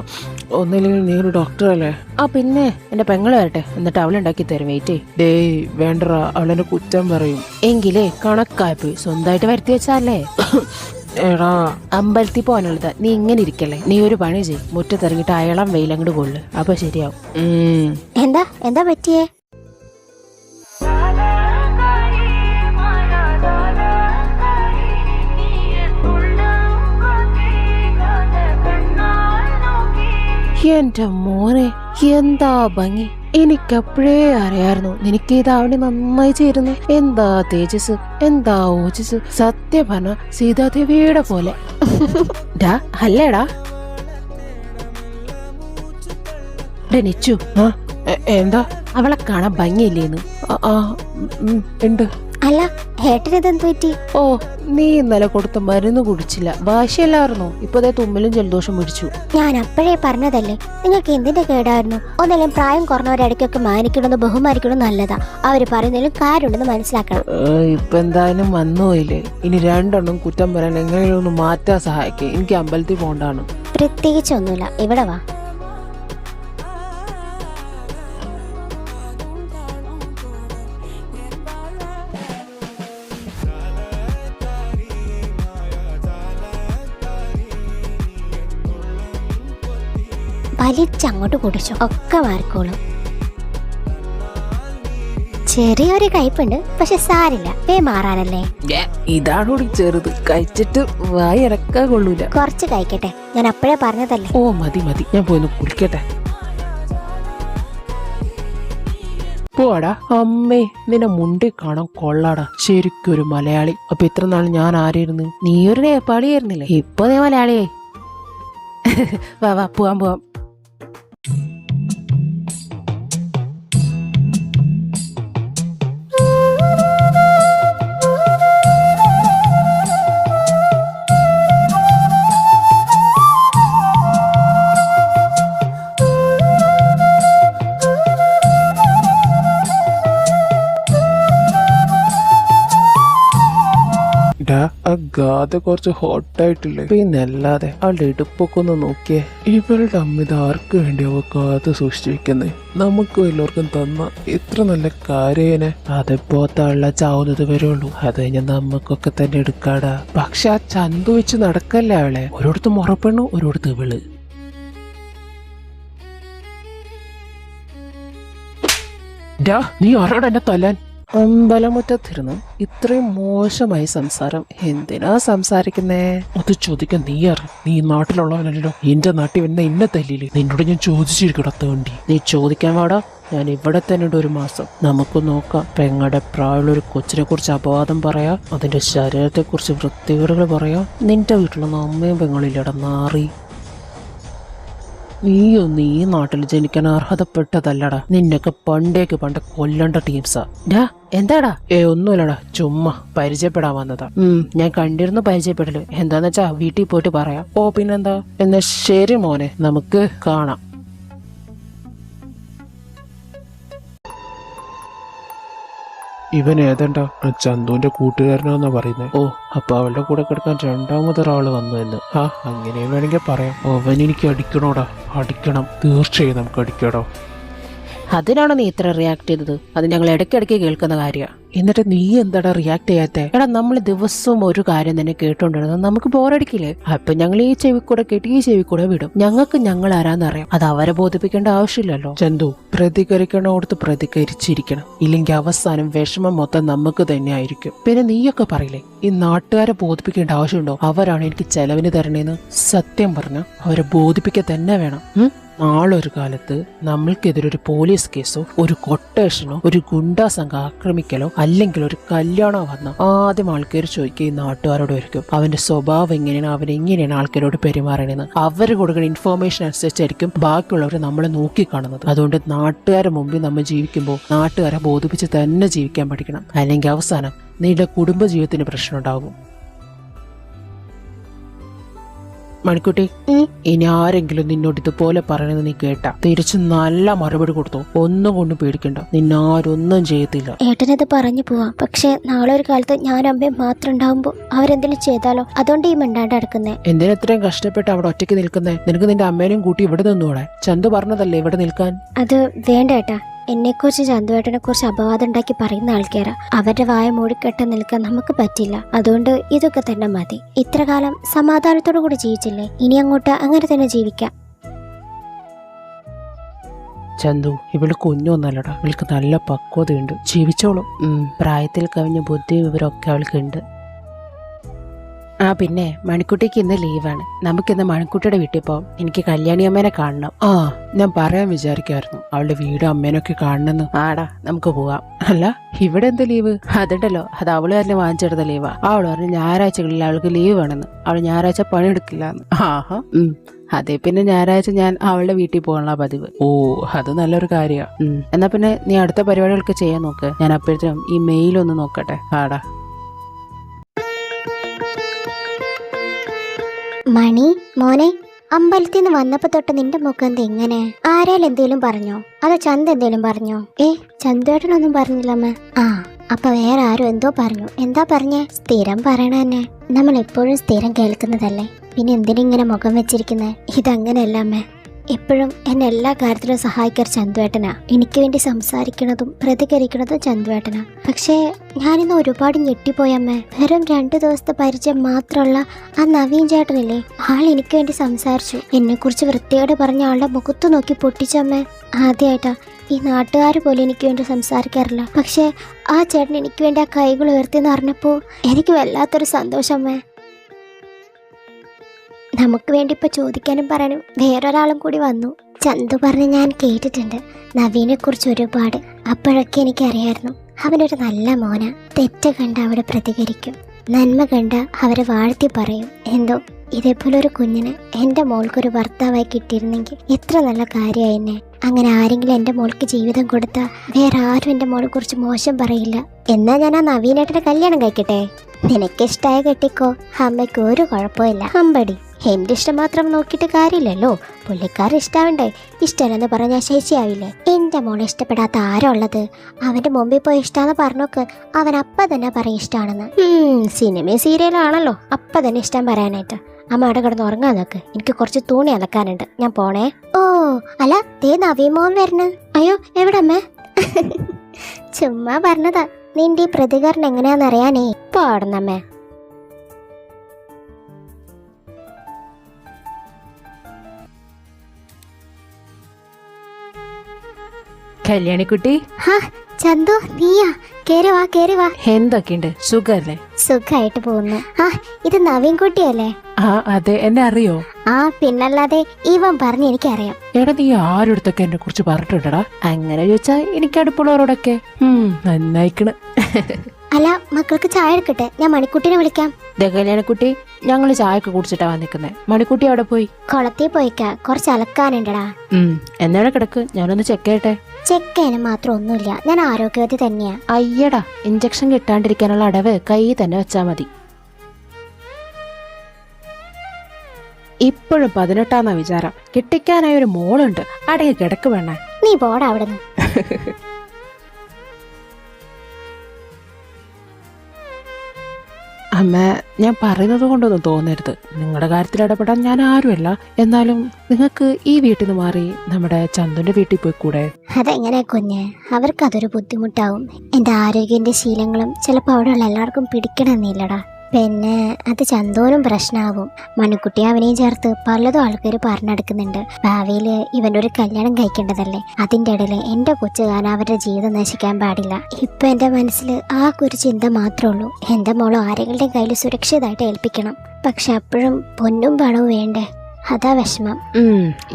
ഒന്നില്ലെങ്കിൽ നീ ഒരു ഡോക്ടറല്ലേ? ആ പിന്നെ എന്റെ പെങ്ങള് വരട്ടെ, എന്നിട്ട് അവളുണ്ടാക്കി തരും. വെയിറ്റ്. ഡേയ് വേണ്ടടാ, അവളെന്നെ കുറ്റം പറയും. എങ്കിലേ കണക്കായിപ്പോയി. സ്വന്തമായിട്ട് വരുത്തി വെച്ചാലേ. എടാ, അമ്പലത്തിൽ പോകാനുള്ളത്. നീ ഇങ്ങനെ ഇരിക്കല്ലേ. നീ ഒരു പണി ചെയ്, മുറ്റത്തിറങ്ങിട്ട് അയളം വെയിലങ്ങോട്ട് കൊള്ളു. അപ്പൊ ശരിയാവും. എന്താ എന്താ പറ്റിയേ? എന്റെ മോനെ, എന്താ ഭംഗി. എനിക്കപ്പോഴേ അറിയായിരുന്നു നിനക്ക് ഇതാവണി നന്നായി ചേരുന്നു. എന്താ തേജസ്, എന്താ ഓജസ്. സത്യം പറഞ്ഞ സീതാദേവിയുടെ പോലെ. ഡാ, അല്ലേടാ? നിച്ചു, എന്താ? അവളെ കാണാൻ ഭംഗിയില്ലേന്ന്? ഉണ്ട്. അല്ല, ഏട്ടനെന്ത് പറ്റി? ഓ, നീ ഇന്നലെ കൊടുത്ത മരുന്ന് കുടിച്ചില്ല. വാശിയല്ലായിരുന്നോ? ഇപ്പതേ തുമ്മലും ജലദോഷം പിടിച്ചു. ഞാൻ അപ്പോഴേ പറഞ്ഞതല്ലേ, നിങ്ങൾക്ക് എന്തിന്റെ കേടായിരുന്നു? ഒന്നെല്ലാം പ്രായം കുറഞ്ഞവരിടയ്ക്കൊക്കെ മാനിക്കണമെന്ന് ബഹുമാനിക്കണം നല്ലതാ. അവര് പറയുന്നതിലും കാര്യമുണ്ടെന്ന് മനസ്സിലാക്കണം. ഇപ്പൊ എന്തായാലും വന്നുപോയില്ലേ, ഇനി രണ്ടെണ്ണം കുറ്റം പറയാൻ എങ്ങനെയും ഒന്ന് മാറ്റാൻ സഹായിക്കേ. എനിക്ക് അമ്പലത്തിൽ പോണ്ടാണ്. പ്രത്യേകിച്ചൊന്നുമില്ല, ഇവിടെ വാ. വലിച്ചങ്ങോട്ട് കുടിച്ചു, ഒക്കെ മാറിക്കോളും. ചെറിയൊരു കയ്പുണ്ട്, പക്ഷെ സാരില്ല, മാറാനല്ലേ. ഇതാണോടി ചെറുത്, കഴിച്ചിട്ട് വായി ഇറക്കാൻ കൊള്ളൂല. കുറച്ച് കഴിക്കട്ടെ, ഞാൻ അപ്പോഴേ പറഞ്ഞതല്ലേ. ഓ മതി മതി, ഞാൻ പോയി കുളിക്കട്ടെ. പോടാ. അമ്മേ, നിന്നെ മുണ്ടി കാണാൻ കൊള്ളാടാ. ശരിക്കൊരു മലയാളി. അപ്പൊ ഇത്ര നാൾ ഞാൻ ആരായിരുന്നു? നീ ഒരു നേപ്പാളിയായിരുന്നില്ലേ? ഇപ്പൊ നീ മലയാളിയായി. വാ വാ, പോവാം പോവാം. ആ ഗാഥ കുറച്ച് ഹോട്ടായിട്ടില്ലേ? പിന്നല്ലാതെ അവളുടെ ഇടുപ്പൊക്കെ ഒന്ന് നോക്കിയേ. ഇവളുടെ അമ്മ ഇത് ആർക്ക് വേണ്ടിയാവോ ഗാഥ സൂക്ഷിച്ചു വെക്കുന്നത്? നമുക്ക് എല്ലാവർക്കും തന്ന ഇത്ര നല്ല കാര്യനെ അതിപ്പോത്ത ആളെ ചാവുന്നത് വരുള്ളൂ. അത് കഴിഞ്ഞാൽ നമുക്കൊക്കെ തന്നെ എടുക്കാടാ. പക്ഷെ ആ ചന്തു വെച്ച് നടക്കല്ലേ അവളെ. ഒരിടത്ത് മുറപ്പെണ്ണു, ഒരിടത്ത് ഇവള്. നീ ആരോടെ എന്നെ തല്ലാൻ? അമ്പലമുറ്റത്തിരുന്നു ഇത്രയും മോശമായി സംസാരം എന്തിനാ സംസാരിക്കുന്നേ? അത് ചോദിക്കാൻ നീ അറിയും. നീ നാട്ടിലുള്ളവനല്ലോ. എന്റെ നാട്ടിൽ വന്ന ഇന്നെ തല്ലില്ലേ? നിന്നോട് ഞാൻ ചോദിച്ചിരിക്കട തേണ്ടി. നീ ചോദിക്കാൻ പാടാ. ഞാൻ ഇവിടെ തന്നെ ഉണ്ട് 1 മാസം. നമുക്ക് നോക്കാം. പെങ്ങളുടെ പ്രായമുള്ള ഒരു കൊച്ചിനെ കുറിച്ച് അപവാദം പറയാം, അതിന്റെ ശരീരത്തെ കുറിച്ച് വൃത്തികേടുകൾ പറയാം. നിന്റെ വീട്ടിലൊന്നും അമ്മയും പെങ്ങളില്ലട നാറി. നീയൊന്നും ഈ നാട്ടിൽ ജനിക്കാൻ അർഹതപ്പെട്ടതല്ലടാ. നിന്നൊക്കെ പണ്ട് കൊല്ലണ്ട ടീംസാ. ഡാ എന്താടാ? ഒന്നുമില്ലടാ, ചുമ്മാ പരിചയപ്പെടാൻ വന്നതാ. ഞാൻ കണ്ടിരുന്നു പരിചയപ്പെടല്. എന്താന്ന് വെച്ചാ വീട്ടിൽ പോയിട്ട് പറയാം. ഓ പിന്നെന്താ? എന്നാ ശരി മോനെ, നമുക്ക് കാണാം. ഇവൻ ഏതണ്ടാ? ചന്തുവിന്റെ കൂട്ടുകാരനാന്നാ പറയുന്നത്. ഓ, അപ്പൊ അവളുടെ കൂടെ കിടക്കാൻ 2ാമതൊരാള് വന്നു എന്ന്. അങ്ങനെ വേണമെങ്കിൽ പറയാം. അവൻ എനിക്ക് അടിക്കണോടാ, അടിക്കണം, തീർച്ചയായും നമുക്ക് അടിക്കടോ. അതിനാണോ നീ ഇത്ര റിയാക്ട് ചെയ്തത്? അത് ഞങ്ങൾ ഇടയ്ക്കിടയ്ക്ക് കേൾക്കുന്ന കാര്യമാണ്. എന്നിട്ട് നീ എന്താടാ റിയാക്ട് ചെയ്യാത്തെ? എടാ, നമ്മൾ ദിവസവും ഒരു കാര്യം തന്നെ കേട്ടോണ്ടിരുന്നത് നമുക്ക് ബോറടിക്കില്ലേ? അപ്പൊ ഞങ്ങൾ ഈ ചെവി കൂടെ കേട്ട് ഈ ചെവി കൂടെ വിടും. ഞങ്ങൾക്ക് ഞങ്ങൾ ആരാന്നറിയാം. അത് അവരെ ബോധിപ്പിക്കേണ്ട ആവശ്യമില്ലല്ലോ. ചന്തു, പ്രതികരിക്കണോടത്ത് പ്രതികരിച്ചിരിക്കണം, ഇല്ലെങ്കിൽ അവസാനം വിഷമം മൊത്തം നമുക്ക് തന്നെ ആയിരിക്കും. പിന്നെ നീയൊക്കെ പറയില്ലേ, ഈ നാട്ടുകാരെ ബോധിപ്പിക്കേണ്ട ആവശ്യമുണ്ടോ? അവരാണ് എനിക്ക് ചെലവിന് തരണേന്ന്. സത്യം പറഞ്ഞ അവരെ ബോധിപ്പിക്കുക തന്നെ വേണം. നാളൊരു കാലത്ത് നമ്മൾക്കെതിരൊരു പോലീസ് കേസോ ഒരു കൊട്ടേഷനോ ഒരു ഗുണ്ടാ സംഘം ആക്രമിക്കലോ അല്ലെങ്കിൽ ഒരു കല്യാണോ വന്ന ആദ്യം ആൾക്കാർ ചോദിക്കുക ഈ നാട്ടുകാരോട് ആയിരിക്കും. അവന്റെ സ്വഭാവം എങ്ങനെയാണ്, അവൻ എങ്ങനെയാണ് ആൾക്കാരോട് പെരുമാറണേന്ന്. അവർ കൊടുക്കുന്ന ഇൻഫോർമേഷൻ അനുസരിച്ചായിരിക്കും ബാക്കിയുള്ളവർ നമ്മളെ നോക്കിക്കാണുന്നത്. അതുകൊണ്ട് നാട്ടുകാരുടെ മുമ്പിൽ നമ്മൾ ജീവിക്കുമ്പോൾ നാട്ടുകാരെ ബോധിപ്പിച്ച് തന്നെ ജീവിക്കാൻ പഠിക്കണം. അല്ലെങ്കിൽ അവസാനം നിന്റെ കുടുംബജീവിതത്തിന് പ്രശ്നം ഉണ്ടാകും. മണിക്കുട്ടി, ഇനി ആരെങ്കിലും നിന്നോട് ഇതുപോലെ പറയണെന്ന് നീ കേട്ടാ തിരിച്ച് നല്ല മറുപടി കൊടുത്തോ. ഒന്നും കൊണ്ടും പേടിക്കണ്ട, നിന്നാരൊന്നും ചെയ്യത്തില്ല. ഏട്ടനത് പറഞ്ഞു പോവാം. പക്ഷെ നാളെ ഒരു കാലത്ത് ഞാൻ അമ്മയും മാത്രം ഉണ്ടാവുമ്പോ അവരെന്തെങ്കിലും ചെയ്താലോ? അതുകൊണ്ട് ഈ മിണ്ടാണ്ട് നടക്കുന്നേ. എന്തിനാ ഇത്രയും കഷ്ടപ്പെട്ട് അവിടെ ഒറ്റയ്ക്ക് നിൽക്കുന്നേ? നിനക്ക് നിന്റെ അമ്മേനെയും കൂട്ടി ഇവിടെ നിന്നൂടെ? ചന്തു പറഞ്ഞതല്ലേ ഇവിടെ നിൽക്കാൻ. അത് വേണ്ട ഏട്ടാ. എന്നെക്കുറിച്ച് ചന്തുവേട്ടനെ കുറിച്ച് അപവാദം ഉണ്ടാക്കി പറയുന്ന ആൾക്കാരാ. അവരുടെ വായ മൂടിക്കെട്ട് നിൽക്കാൻ നമുക്ക് പറ്റില്ല. അതുകൊണ്ട് ഇതൊക്കെ തന്നെ മതി. ഇത്ര കാലം സമാധാനത്തോടു കൂടി ജീവിച്ചില്ലേ, ഇനി അങ്ങോട്ട് അങ്ങനെ തന്നെ ജീവിക്കാം. ചന്തു, ഇവള് കുഞ്ഞൊന്നല്ലടാ, ഇവൾക്ക് നല്ല പക്വതയുണ്ട്, ജീവിച്ചോളും. പ്രായത്തിൽ കവിഞ്ഞ ബുദ്ധിയും ഇവരൊക്കെ അവൾക്കുണ്ട്. പിന്നെ മണിക്കുട്ടിക്ക് ഇന്ന് ലീവാണ്. നമുക്കിന്ന് മണിക്കുട്ടിയുടെ വീട്ടിൽ പോവാം. എനിക്ക് കല്യാണി അമ്മേനെ കാണണം. ഞാൻ പറയാൻ വിചാരിക്കായിരുന്നു, അവളുടെ വീടും അമ്മേനൊക്കെ കാണണമെന്ന്. ആടാ, നമുക്ക് പോവാം. അല്ല, ഇവിടെ എന്താ ലീവ്? അതുണ്ടല്ലോ, അത് അവള് തന്നെ വാങ്ങിച്ചെടുത്ത ലീവാ. അവള് പറഞ്ഞു ഞായറാഴ്ചകളിൽ അവൾക്ക് ലീവ് വേണമെന്ന്. അവള് ഞായറാഴ്ച പണിയെടുക്കില്ലാന്ന്. അതെ, പിന്നെ ഞായറാഴ്ച ഞാൻ അവളുടെ വീട്ടിൽ പോകാനുള്ള പതിവ്. ഓ, അത് നല്ലൊരു കാര്യമാണ്. എന്നാ പിന്നെ നീ അടുത്ത പരിപാടികൾക്ക് ചെയ്യാൻ നോക്ക്. ഞാൻ അപ്പോഴത്തേനും ഈ മെയിലൊന്ന് നോക്കട്ടെ. ആടാ. മണി മോനെ, അമ്പലത്തിൽ നിന്ന് വന്നപ്പോ തൊട്ട് നിന്റെ മുഖം എന്താ ഇങ്ങനെ? ആരാലും എന്തേലും പറഞ്ഞോ? അതോ ചന്ത എന്തേലും പറഞ്ഞോ? ചന്ദേട്ടനൊന്നും പറഞ്ഞില്ല അമ്മ. അപ്പൊ വേറെ ആരും എന്തോ പറഞ്ഞു. എന്താ പറഞ്ഞേ? സ്ഥിരം പറയണ തന്നെ, നമ്മൾ എപ്പോഴും സ്ഥിരം കേൾക്കുന്നതല്ലേ. പിന്നെ എന്തിനിങ്ങനെ മുഖം വെച്ചിരിക്കുന്നേ? ഇതങ്ങനെയല്ല അമ്മേ. എപ്പോഴും എന്നെ എല്ലാ കാര്യത്തിലും സഹായിക്കാൻ ചന്തുവേട്ടനാ. എനിക്ക് വേണ്ടി സംസാരിക്കണതും പ്രതികരിക്കണതും ചന്തുവേട്ടനാ. പക്ഷേ ഞാനിന്ന് ഒരുപാട് ഞെട്ടിപ്പോയമ്മേ. വെറും 2 ദിവസത്തെ പരിചയം മാത്രമുള്ള ആ നവീൻ ചേട്ടനില്ലേ, ആൾ എനിക്ക് വേണ്ടി സംസാരിച്ചു. എന്നെ കുറിച്ച് വൃത്തിയോടെ പറഞ്ഞ ആളുടെ മുഖത്ത് നോക്കി പൊട്ടിച്ചമ്മേ. ആദ്യമായിട്ടാ ഈ നാട്ടുകാർ പോലും എനിക്ക് വേണ്ടി സംസാരിക്കാറില്ല. പക്ഷെ ആ ചേട്ടൻ എനിക്ക് വേണ്ടി ആ കൈകൾ ഉയർത്തിയെന്ന് പറഞ്ഞപ്പോ എനിക്ക് വല്ലാത്തൊരു സന്തോഷമ്മേ. നമുക്ക് വേണ്ടി ഇപ്പൊ ചോദിക്കാനും പറയാനും വേറൊരാളും കൂടി വന്നു. ചന്തു പറഞ്ഞ് ഞാൻ കേട്ടിട്ടുണ്ട് നവീനെ കുറിച്ച് ഒരുപാട്. അപ്പോഴൊക്കെ എനിക്കറിയായിരുന്നു അവനൊരു നല്ല മോന. തെറ്റ് കണ്ട അവിടെ പ്രതികരിക്കും, നന്മ കണ്ട അവരെ വാഴ്ത്തി പറയും. എന്തോ ഇതേപോലെ ഒരു കുഞ്ഞിന് എൻ്റെ മോൾക്കൊരു ഭർത്താവായി കിട്ടിയിരുന്നെങ്കിൽ എത്ര നല്ല കാര്യമായി എന്നെ. അങ്ങനെ ആരെങ്കിലും എൻ്റെ മോൾക്ക് ജീവിതം കൊടുത്താൽ വേറെ ആരും എൻ്റെ മോളെ കുറിച്ച് മോശം പറയില്ല. എന്നാ ഞാൻ ആ നവീനേട്ടൻ്റെ കല്യാണം കഴിക്കട്ടെ? നിനക്കിഷ്ടായ കെട്ടിക്കോ, അമ്മയ്ക്ക് ഒരു കുഴപ്പമില്ല. അമ്പടി, എന്റെ ഇഷ്ടം മാത്രം നോക്കിയിട്ട് കാര്യമില്ലല്ലോ, പുള്ളിക്കാരൻ ഇഷ്ടാവണ്ടേ. ഇഷ്ടമല്ലെന്ന് പറഞ്ഞാൽ ശശിയാവില്ലേ? എന്റെ മോളെ ഇഷ്ടപ്പെടാത്ത ആരാ ഉള്ളത്? അവന്റെ മുമ്പിൽ പോയി ഇഷ്ടാന്ന് പറഞ്ഞോക്ക്, അവൻ അപ്പ തന്നെ പറയും ഇഷ്ടമാണെന്ന്. സിനിമയും സീരിയലാണല്ലോ അപ്പ തന്നെ ഇഷ്ടം പറയാനായിട്ട്. അമ്മ അവിടെ കിടന്ന് ഉറങ്ങാൻ നോക്ക്, എനിക്ക് കുറച്ച് തുണി അലക്കാനുണ്ട്, ഞാൻ പോണേ. ഓ അല്ല, ദേ നവീമോൻ വരണ. അയ്യോ, എവിടെ അമ്മേ? ചുമ്മാ പറഞ്ഞതാ. നിന്റെ ഈ പ്രതികരണം എങ്ങനെയാന്നറിയാനേ. പാടുന്നമ്മേ. കല്യാണിക്കുട്ടി, ചന്തു നീയാ? കേറി വാ കേറി വാ. എന്തൊക്കെയുണ്ട്, സുഖല്ലേ? സുഖായിട്ട് പോകുന്നു. ആ ഇത് നവീൻ കുട്ടിയല്ലേ? ആ അതെ, എന്നെ അറിയോ? ആ പിന്നല്ലാതെ ഇവൻ പറഞ്ഞ് എനിക്കറിയാം. എടാ നീ ആരോടത്തൊക്കെ എന്നെ കുറിച്ച് പറഞ്ഞിട്ടുണ്ടടാ? അങ്ങനെ ചോദിച്ചാ എനിക്ക് അടുപ്പുള്ളവരോടൊക്കെ. നന്നായിക്കണ്. അല്ല മക്കൾക്ക് ചായ എടുക്കട്ടെ, ഞാൻ മണിക്കുട്ടിനെ വിളിക്കാം. കല്യാണക്കുട്ടി, ഞങ്ങള് ചായയൊക്കെ കുടിച്ചിട്ടാ വന്നിക്കുന്നേ. മണിക്കുട്ടി അവിടെ പോയി? കുളത്തിൽ പോയിക്കാ, കുറച്ച് അലക്കാനുണ്ടടാ. എന്നാടെ കിടക്ക്, ഞാനൊന്ന് ചെക്ക് ചെയ്യട്ടെ. ചെക്ക് ചെയ്യാനും മാത്രം ഒന്നുമില്ല, ഞാൻ ആരോഗ്യവതി തന്നെയാ. അയ്യടാ, ഇഞ്ചക്ഷൻ കിട്ടാണ്ടിരിക്കാനുള്ള അടവ് കൈ തന്നെ വെച്ചാ മതി. ഇപ്പോഴും 18 വിചാരം. കെട്ടിക്കാനായ ഒരു മോളുണ്ട്. അടങ്ങി കിടക്ക് വേണേ. നീ പോടാ അവിടെ നിന്ന്. അമ്മ, ഞാൻ പറയുന്നത് കൊണ്ടൊന്നും തോന്നരുത്. നിങ്ങളുടെ കാര്യത്തിൽ ഇടപെടാൻ ഞാൻ ആരുമല്ല. എന്നാലും നിങ്ങൾക്ക് ഈ വീട്ടിൽ നിന്ന് മാറി നമ്മുടെ ചന്തുന്റെ വീട്ടിൽ പോയി കൂടെ? അതെങ്ങനെ കുഞ്ഞ്, അവർക്ക് അതൊരു ബുദ്ധിമുട്ടാവും. എന്റെ ആരോഗ്യന്റെ ശീലങ്ങളും ചിലപ്പോൾ അവിടെയുള്ള എല്ലാവർക്കും പിടിക്കണമെന്നില്ലടാ. പിന്നെ അത് ചന്തോനും പ്രശ്നമാവും. മണിക്കുട്ടി അവനെയും ചേർത്ത് പലതും ആൾക്കാർ പറഞ്ഞെടുക്കുന്നുണ്ട്. ഭാവിയിൽ ഇവൻ്റെ ഒരു കല്യാണം കഴിക്കേണ്ടതല്ലേ. അതിൻ്റെ ഇടയിൽ എൻ്റെ കൊച്ചു കാരണം അവരുടെ ജീവിതം നശിക്കാൻ പാടില്ല. ഇപ്പം എൻ്റെ മനസ്സിൽ ആ ഒരു ചിന്ത മാത്രമേ ഉള്ളൂ. എൻ്റെ മോളോ ആരെങ്കിലും കയ്യിൽ സുരക്ഷിതമായിട്ട് ഏൽപ്പിക്കണം. പക്ഷെ അപ്പോഴും പൊന്നും പണവും വേണ്ടേ, അതാ വിഷമം.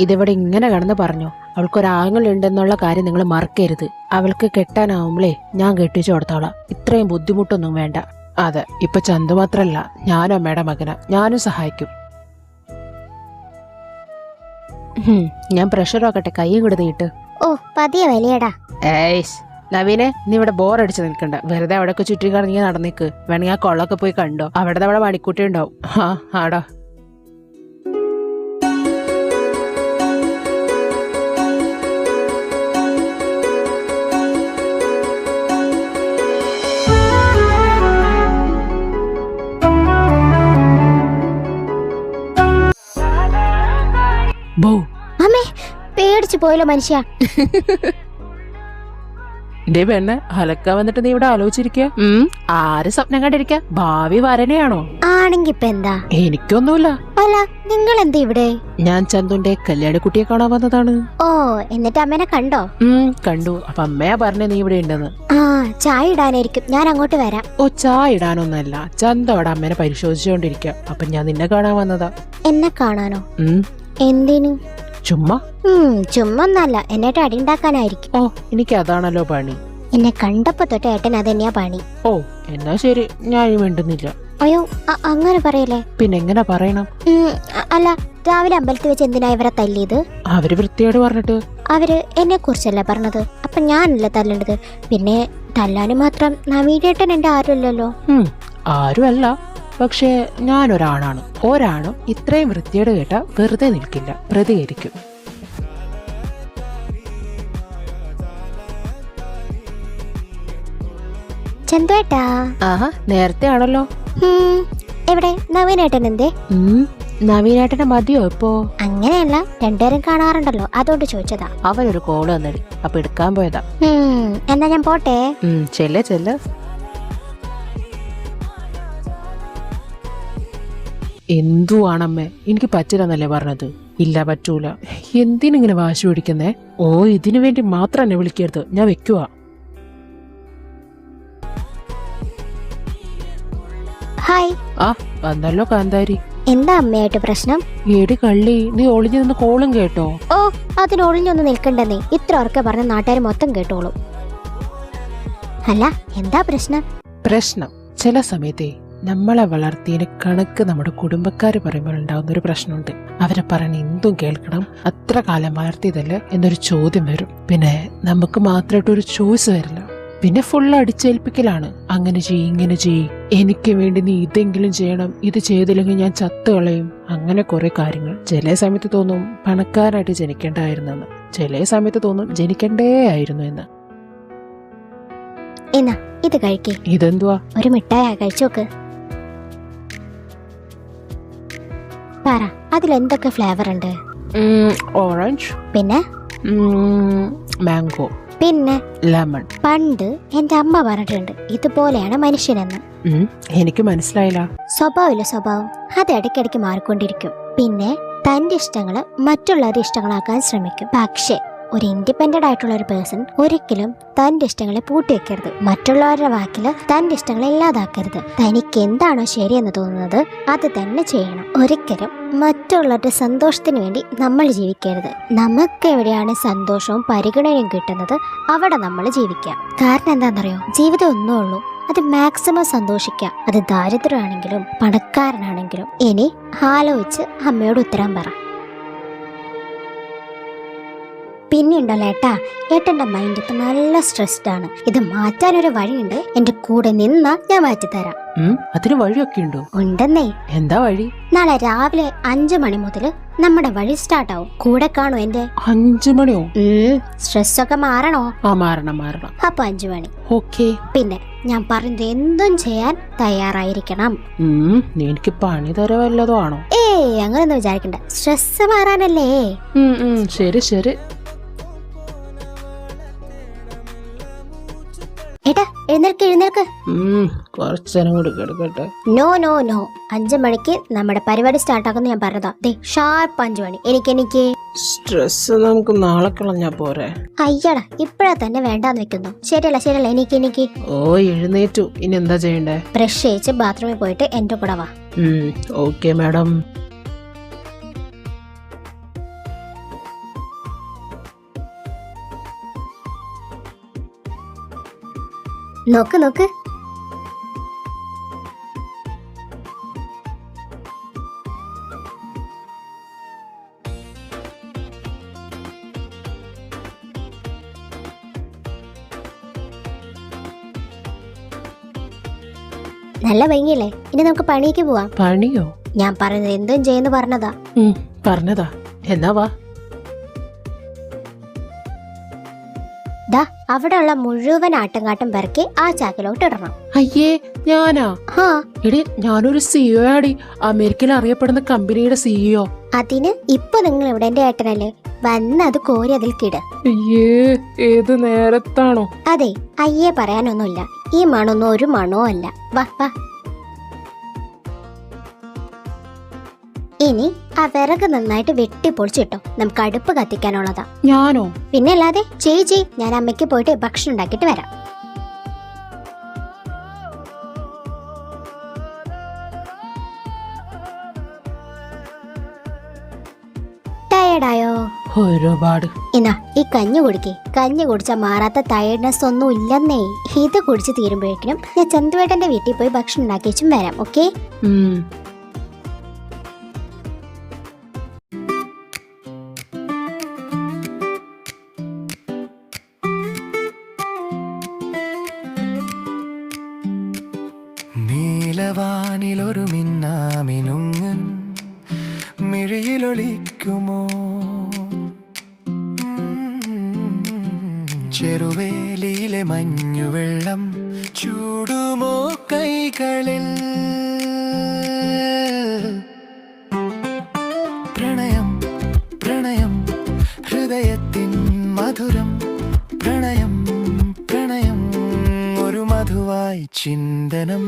ഇതിവിടെ ഇങ്ങനെ കടന്ന് പറഞ്ഞു. അവൾക്കൊരാങ്ങളുണ്ടെന്നുള്ള കാര്യം നിങ്ങൾ മറക്കരുത്. അവൾക്ക് കെട്ടാനാവുമ്പളേ ഞാൻ കെട്ടിച്ചു കൊടുത്തോളാം. ഇത്രയും ബുദ്ധിമുട്ടൊന്നും വേണ്ട. അതെ, ഇപ്പൊ ചന്തു മാത്രല്ല, ഞാനും അമ്മയുടെ മകനാ. ഞാനും സഹായിക്കും. ഞാൻ പ്രഷർ ആക്കട്ടെ, കൈയും കൂടെ നീട്ട്. ഓ പതിയെ വലിയടാ. ഏയ്സ് നവീനെ, നീ ഇവിടെ ബോറടിച്ച് നിൽക്കണ്ട. വെറുതെ അവിടെയൊക്കെ ചുറ്റി കറങ്ങി നടന്നേക്ക്. വേണമെങ്കിൽ ആ കൊള്ളൊക്കെ പോയി കണ്ടോ. അവിടെ മണിക്കൂട്ടി ഉണ്ടാവും. ആടാ. അമ്മേ, പേടിച്ചു പോയല്ലോ മനുഷ്യ. ഇതേ പെണ്ണെ, അലക്കാൻ വന്നിട്ട് നീ ഇവിടെ ആലോചിച്ചിരിക്കുക. ആര് സ്വപ്നം കണ്ടിരിക്ക? ഭാവി വരനെയാണോ? ആണെങ്കി ഇപ്പൊ എന്താ? എനിക്കൊന്നുമില്ല. അല്ല, നിങ്ങൾ എന്താ ഇവിടെ? ഞാൻ ചന്തുന്റെ കല്യാണക്കുട്ടിയെ കാണാൻ വന്നതാണ്. ഓ, എന്നിട്ട് അമ്മേനെ കണ്ടോ? കണ്ടു. അപ്പൊ അമ്മയാ പറഞ്ഞേ നീ ഇവിടെ ഉണ്ടെന്ന്. ആ, ചായ ഇടാനായിരിക്കും, ഞാൻ അങ്ങോട്ട് വരാം. ഓ, ചായ ഇടാനൊന്നല്ല. ചന്ത അവിടെ അമ്മേനെ പരിശോധിച്ചുകൊണ്ടിരിക്കുക. അപ്പൊ ഞാൻ നിന്നെ കാണാൻ വന്നതാ. എന്നെ കാണാനോ? എന്തിനു? ചുമ്മാ. ചുമ്മാ ഒന്നല്ല, എന്നിട്ട് അടി ഉണ്ടാക്കാനായിരിക്കും. ഓ, എനിക്ക് അതാണല്ലോ പണി. എന്നെ കണ്ടപ്പോ തൊട്ട് ഏട്ടൻ അതെന്നെയാ പണി. ഓ, എന്നാ ശരി, ഞാൻ വേണ്ടുന്നില്ല. അയ്യോ, അങ്ങനെ പറയല്ലേ. പിന്നെ എങ്ങനെ പറയണം? അല്ല, രാവിലെ അമ്പലത്തിൽ വെച്ച് എന്തിനാ ഇവരെ തല്ലിയത്? അവര് വൃത്തിയോട് പറഞ്ഞിട്ട്. അവര് എന്നെ കുറിച്ചല്ല പറഞ്ഞത്, അപ്പൊ ഞാനല്ലേ തല്ലേണ്ടത്. പിന്നെ തല്ലാനും മാത്രം നവീനേട്ടൻ എന്റെ ആരുമല്ലല്ലോ. ആരുമല്ല, പക്ഷേ ഞാനൊരാണാണ്. ഒരാണും ഇത്രയും വൃത്തിയോട് കേട്ട വെറുതെ നിൽക്കില്ല, പ്രതികരിക്കും. ചന്തുവേട്ടാ. ആഹാ, നേരത്തെ ആണല്ലോ. എവിടെ നവീനേട്ടൻ? എന്തേ? നവീനേട്ടനെ മതിയോ ഇപ്പോ? അങ്ങനെയല്ല, രണ്ടുപേരും കാണാറുണ്ടല്ലോ, അതുകൊണ്ട് ചോദിച്ചതാ. അവനൊരു കോള് വന്നടി, അപ്പൊ എടുക്കാൻ പോയതാ. എന്നാ ഞാൻ പോട്ടെ. ചെല്ല. എന്തുവാണമ്മേ, എനിക്ക് പറ്റില്ലെന്നല്ലേ പറഞ്ഞത്? ഇല്ല, പറ്റൂല. എന്തിനിങ്ങനെ വാശി പിടിക്കുന്നേ? ഓ, ഇതിനു വേണ്ടി മാത്രം എന്നെ വിളിക്കരുത്, ഞാൻ വെക്കുവാ. ഹായ്. ആ, വന്നല്ലോ കാന്താരി. എന്താ അമ്മയായിട്ട് പ്രശ്നം? ഏടി കള്ളി, നീ ഒളിഞ്ഞു നിന്ന് കോളും കേട്ടോ? ഓ, അതിന് ഒളിഞ്ഞൊന്ന് നിൽക്കണ്ടെന്നേ, ഇത്ര ഉറക്കെ പറഞ്ഞ നാട്ടുകാർ മൊത്തം കേട്ടോളും. അല്ല, എന്താ പ്രശ്നം? പ്രശ്നം ചില സമയത്തേ നമ്മളെ വളർത്തിയതിന് കണക്ക് നമ്മുടെ കുടുംബക്കാര് പറയുമ്പോൾ ഉണ്ടാവുന്ന ഒരു പ്രശ്നമുണ്ട്. അവരെ പറയണ എന്തും കേൾക്കണം, അത്ര കാലം വളർത്തിയതല്ലേ എന്നൊരു ചോദ്യം വരും. പിന്നെ നമുക്ക് മാത്രമായിട്ടൊരു ചോയ്സ് വരില്ല. പിന്നെ ഫുൾ അടിച്ചേൽപ്പിക്കലാണ്. അങ്ങനെ ചെയ്യ്, ഇങ്ങനെ ചെയ്യ്, എനിക്ക് വേണ്ടി നീ ഇതെങ്കിലും ചെയ്യണം, ഇത് ചെയ്തില്ലെങ്കിൽ ഞാൻ ചത്തുകളയും, അങ്ങനെ കുറെ കാര്യങ്ങൾ. ചില സമയത്ത് തോന്നും പണക്കാരായിട്ട് ജനിക്കേണ്ടായിരുന്നെന്ന്, ചില സമയത്ത് തോന്നും ജനിക്കണ്ടേ ആയിരുന്നു എന്ന്. എന്നാ ഇത് കഴിക്കേ. ഇതെന്തുവാ? ഒരു മിഠായ, കഴിച്ചോക്ക്. പറ, അതിലെന്തൊക്കെ ഫ്ലേവർ ഉണ്ട്? ഓറഞ്ച്, പിന്നെ മാംഗോ, പിന്നെ ലെമൺ. പണ്ട് എന്റെ അമ്മ പറഞ്ഞിട്ടുണ്ട് ഇതുപോലെയാണ് മനുഷ്യനെന്ന്. എനിക്ക് മനസ്സിലായില്ല. സ്വഭാവം അത് ഇടയ്ക്കിടയ്ക്ക് മാറിക്കൊണ്ടിരിക്കും. പിന്നെ തന്റെ ഇഷ്ടങ്ങള് മറ്റുള്ളവരുടെ ഇഷ്ടങ്ങളാക്കാൻ ശ്രമിക്കും. പക്ഷെ ഒരു ഇൻഡിപെൻഡന്റ് ആയിട്ടുള്ള ഒരു പേഴ്സൺ ഒരിക്കലും തന്റെ ഇഷ്ടങ്ങളെ പൂട്ടിവെക്കരുത്. മറ്റുള്ളവരുടെ വാക്കിൽ തന്റെ ഇഷ്ടങ്ങളെ ഇല്ലാതാക്കരുത്. തനിക്ക് എന്താണോ ശരിയെന്ന് തോന്നുന്നത് അത് തന്നെ ചെയ്യണം. ഒരിക്കലും മറ്റുള്ളവരുടെ സന്തോഷത്തിന് വേണ്ടി നമ്മൾ ജീവിക്കരുത്. നമുക്ക് എവിടെയാണ് സന്തോഷവും പരിഗണനയും കിട്ടുന്നത് അവിടെ നമ്മൾ ജീവിക്കാം. കാരണം എന്താണെന്നറിയോ, ജീവിതം ഒന്നേ ഉള്ളൂ. അത് മാക്സിമം സന്തോഷിക്കാം. അത് ദാരിദ്ര്യമാണെങ്കിലും പണക്കാരനാണെങ്കിലും. ഇനി ആലോചിച്ച് അമ്മയോട് ഉത്തരം പറ. പിന്നെ ഉണ്ടല്ലോ ഏട്ടന്റെ മൈൻഡ് ഇപ്പൊ നല്ല സ്ട്രെസ്ഡ് ആണ്. ഇത് മാറ്റാനൊരു വഴിയുണ്ട്. എന്റെ കൂടെ നിന്നാ ഞാൻ മാറ്റിത്തരാം. അതിന് വഴിയൊക്കെ ഉണ്ടോ? ഉണ്ടെന്നേ. എന്താ വഴി? നാളെ രാവിലെ 5 മണി മുതൽ നമ്മുടെ വഴി സ്റ്റാർട്ട് ആവും. കൂടെ കാണൂ എന്റെ. 5 മണിയോ? സ്ട്രെസ് ഒക്കെ മാറണോ? മാറണം. അപ്പൊ 5 മണി. ഓക്കെ. പിന്നെ ഞാൻ പറയുന്നത് എന്തും ചെയ്യാൻ തയ്യാറായിരിക്കണം. എനിക്ക് പണി തര വല്ലതോ ആണോ? അങ്ങനൊന്നും വിചാരിക്കണ്ട. സ്ട്രെസ് മാറാനല്ലേ. ശരി. ഏട്ടാ എഴുന്നേൽക്ക്. കുറച്ചേരം കൂടി കിടക്കട്ടെ. നോ 5 മണിക്ക് നമ്മുടെ പരിപാടി സ്റ്റാർട്ട് ആക്കുന്ന ഞാൻ പറഞ്ഞതാ. ഷാർപ്പ് 5 മണി. എനിക്ക് സ്ട്രെസ് നമുക്ക് നാളെ കളഞ്ഞാ പോരെ? അയ്യടാ ഇപ്പഴാ തന്നെ വേണ്ടാന്ന് വെക്കുന്നു. ശരിയല്ല എനിക്ക്. ഓ എഴുന്നേറ്റു. ഇനി എന്താ ചെയ്യണ്ടേ? ബ്രഷ് ചെയ്ച്ച് ബാത്റൂമിൽ പോയിട്ട് എന്റെ കൂടെ വാ. Okay madam. നോക്ക്. നല്ല ഭംഗിയല്ലേ? ഇനി നമുക്ക് പണിക്ക് പോവാം. പണിയോ? ഞാൻ പറയുന്നത് എന്തും ചെയ്യുന്നു പറഞ്ഞതാ. പറഞ്ഞതാ. എന്നാ വാ. അവിടെയുള്ള മുഴുവൻ ആട്ടുംകാട്ടും പെറുക്കി ആ ചാക്കിലോട്ട് ഇടണം. അയ്യേ ഞാനാ? എടി ഞാനൊരു സിഇഒ ആടി. അമേരിക്കയിൽ അറിയപ്പെടുന്ന കമ്പനിയുടെ സിഇഒ. അതിന് ഇപ്പൊ നിങ്ങൾ ഇവിടെ എന്റെ ഏട്ടനല്ലേ, വന്ന് അത് കോരി അതിൽ കിട്. അയ്യേ ഏത് നേരത്താണോ? അതെ അയ്യേ പറയാനൊന്നുമില്ല. ഈ മണൊന്നും ഒരു മണവും അല്ല. വാ. ഇനി ആ വിറക് നന്നായിട്ട് വെട്ടിപ്പൊളിച്ചിട്ടോ. നമുക്ക് അടുപ്പ് കത്തിക്കാനുള്ളതാ. ഞാനോ? പിന്നെ അല്ലാതെ ചേച്ചി. ഞാൻ അമ്മയ്ക്ക് പോയിട്ട് ഭക്ഷണം ഉണ്ടാക്കിട്ട് വരാം. ടയർഡായോ? ഒരുപാട്. എന്നാ ഈ കഞ്ഞി കുടിക്കേ. കഞ്ഞി കുടിച്ചാൽ മാറാത്ത ടയർഡ്നെസ് ഒന്നും ഇല്ലെന്നേ. ഇത് കുടിച്ച് തീരുമ്പോഴേക്കും ഞാൻ ചന്തുവേട്ടന്റെ വീട്ടിൽ പോയി ഭക്ഷണം ഉണ്ടാക്കി വെച്ചും വരാം. ഓക്കെ? നീലവാനിലൊരു മിന്നാമിനുങ്ങൻ മിഴിയിലൊളിക്കുമോ? ചെറുവേലിയിലെ മഞ്ഞുവെള്ളം ചൂടുമോ കൈകളിൽ? പ്രണയം ഹൃദയത്തിൻ മധുരം. പ്രണയം ഒരു മധുവായി ചിന്തനം.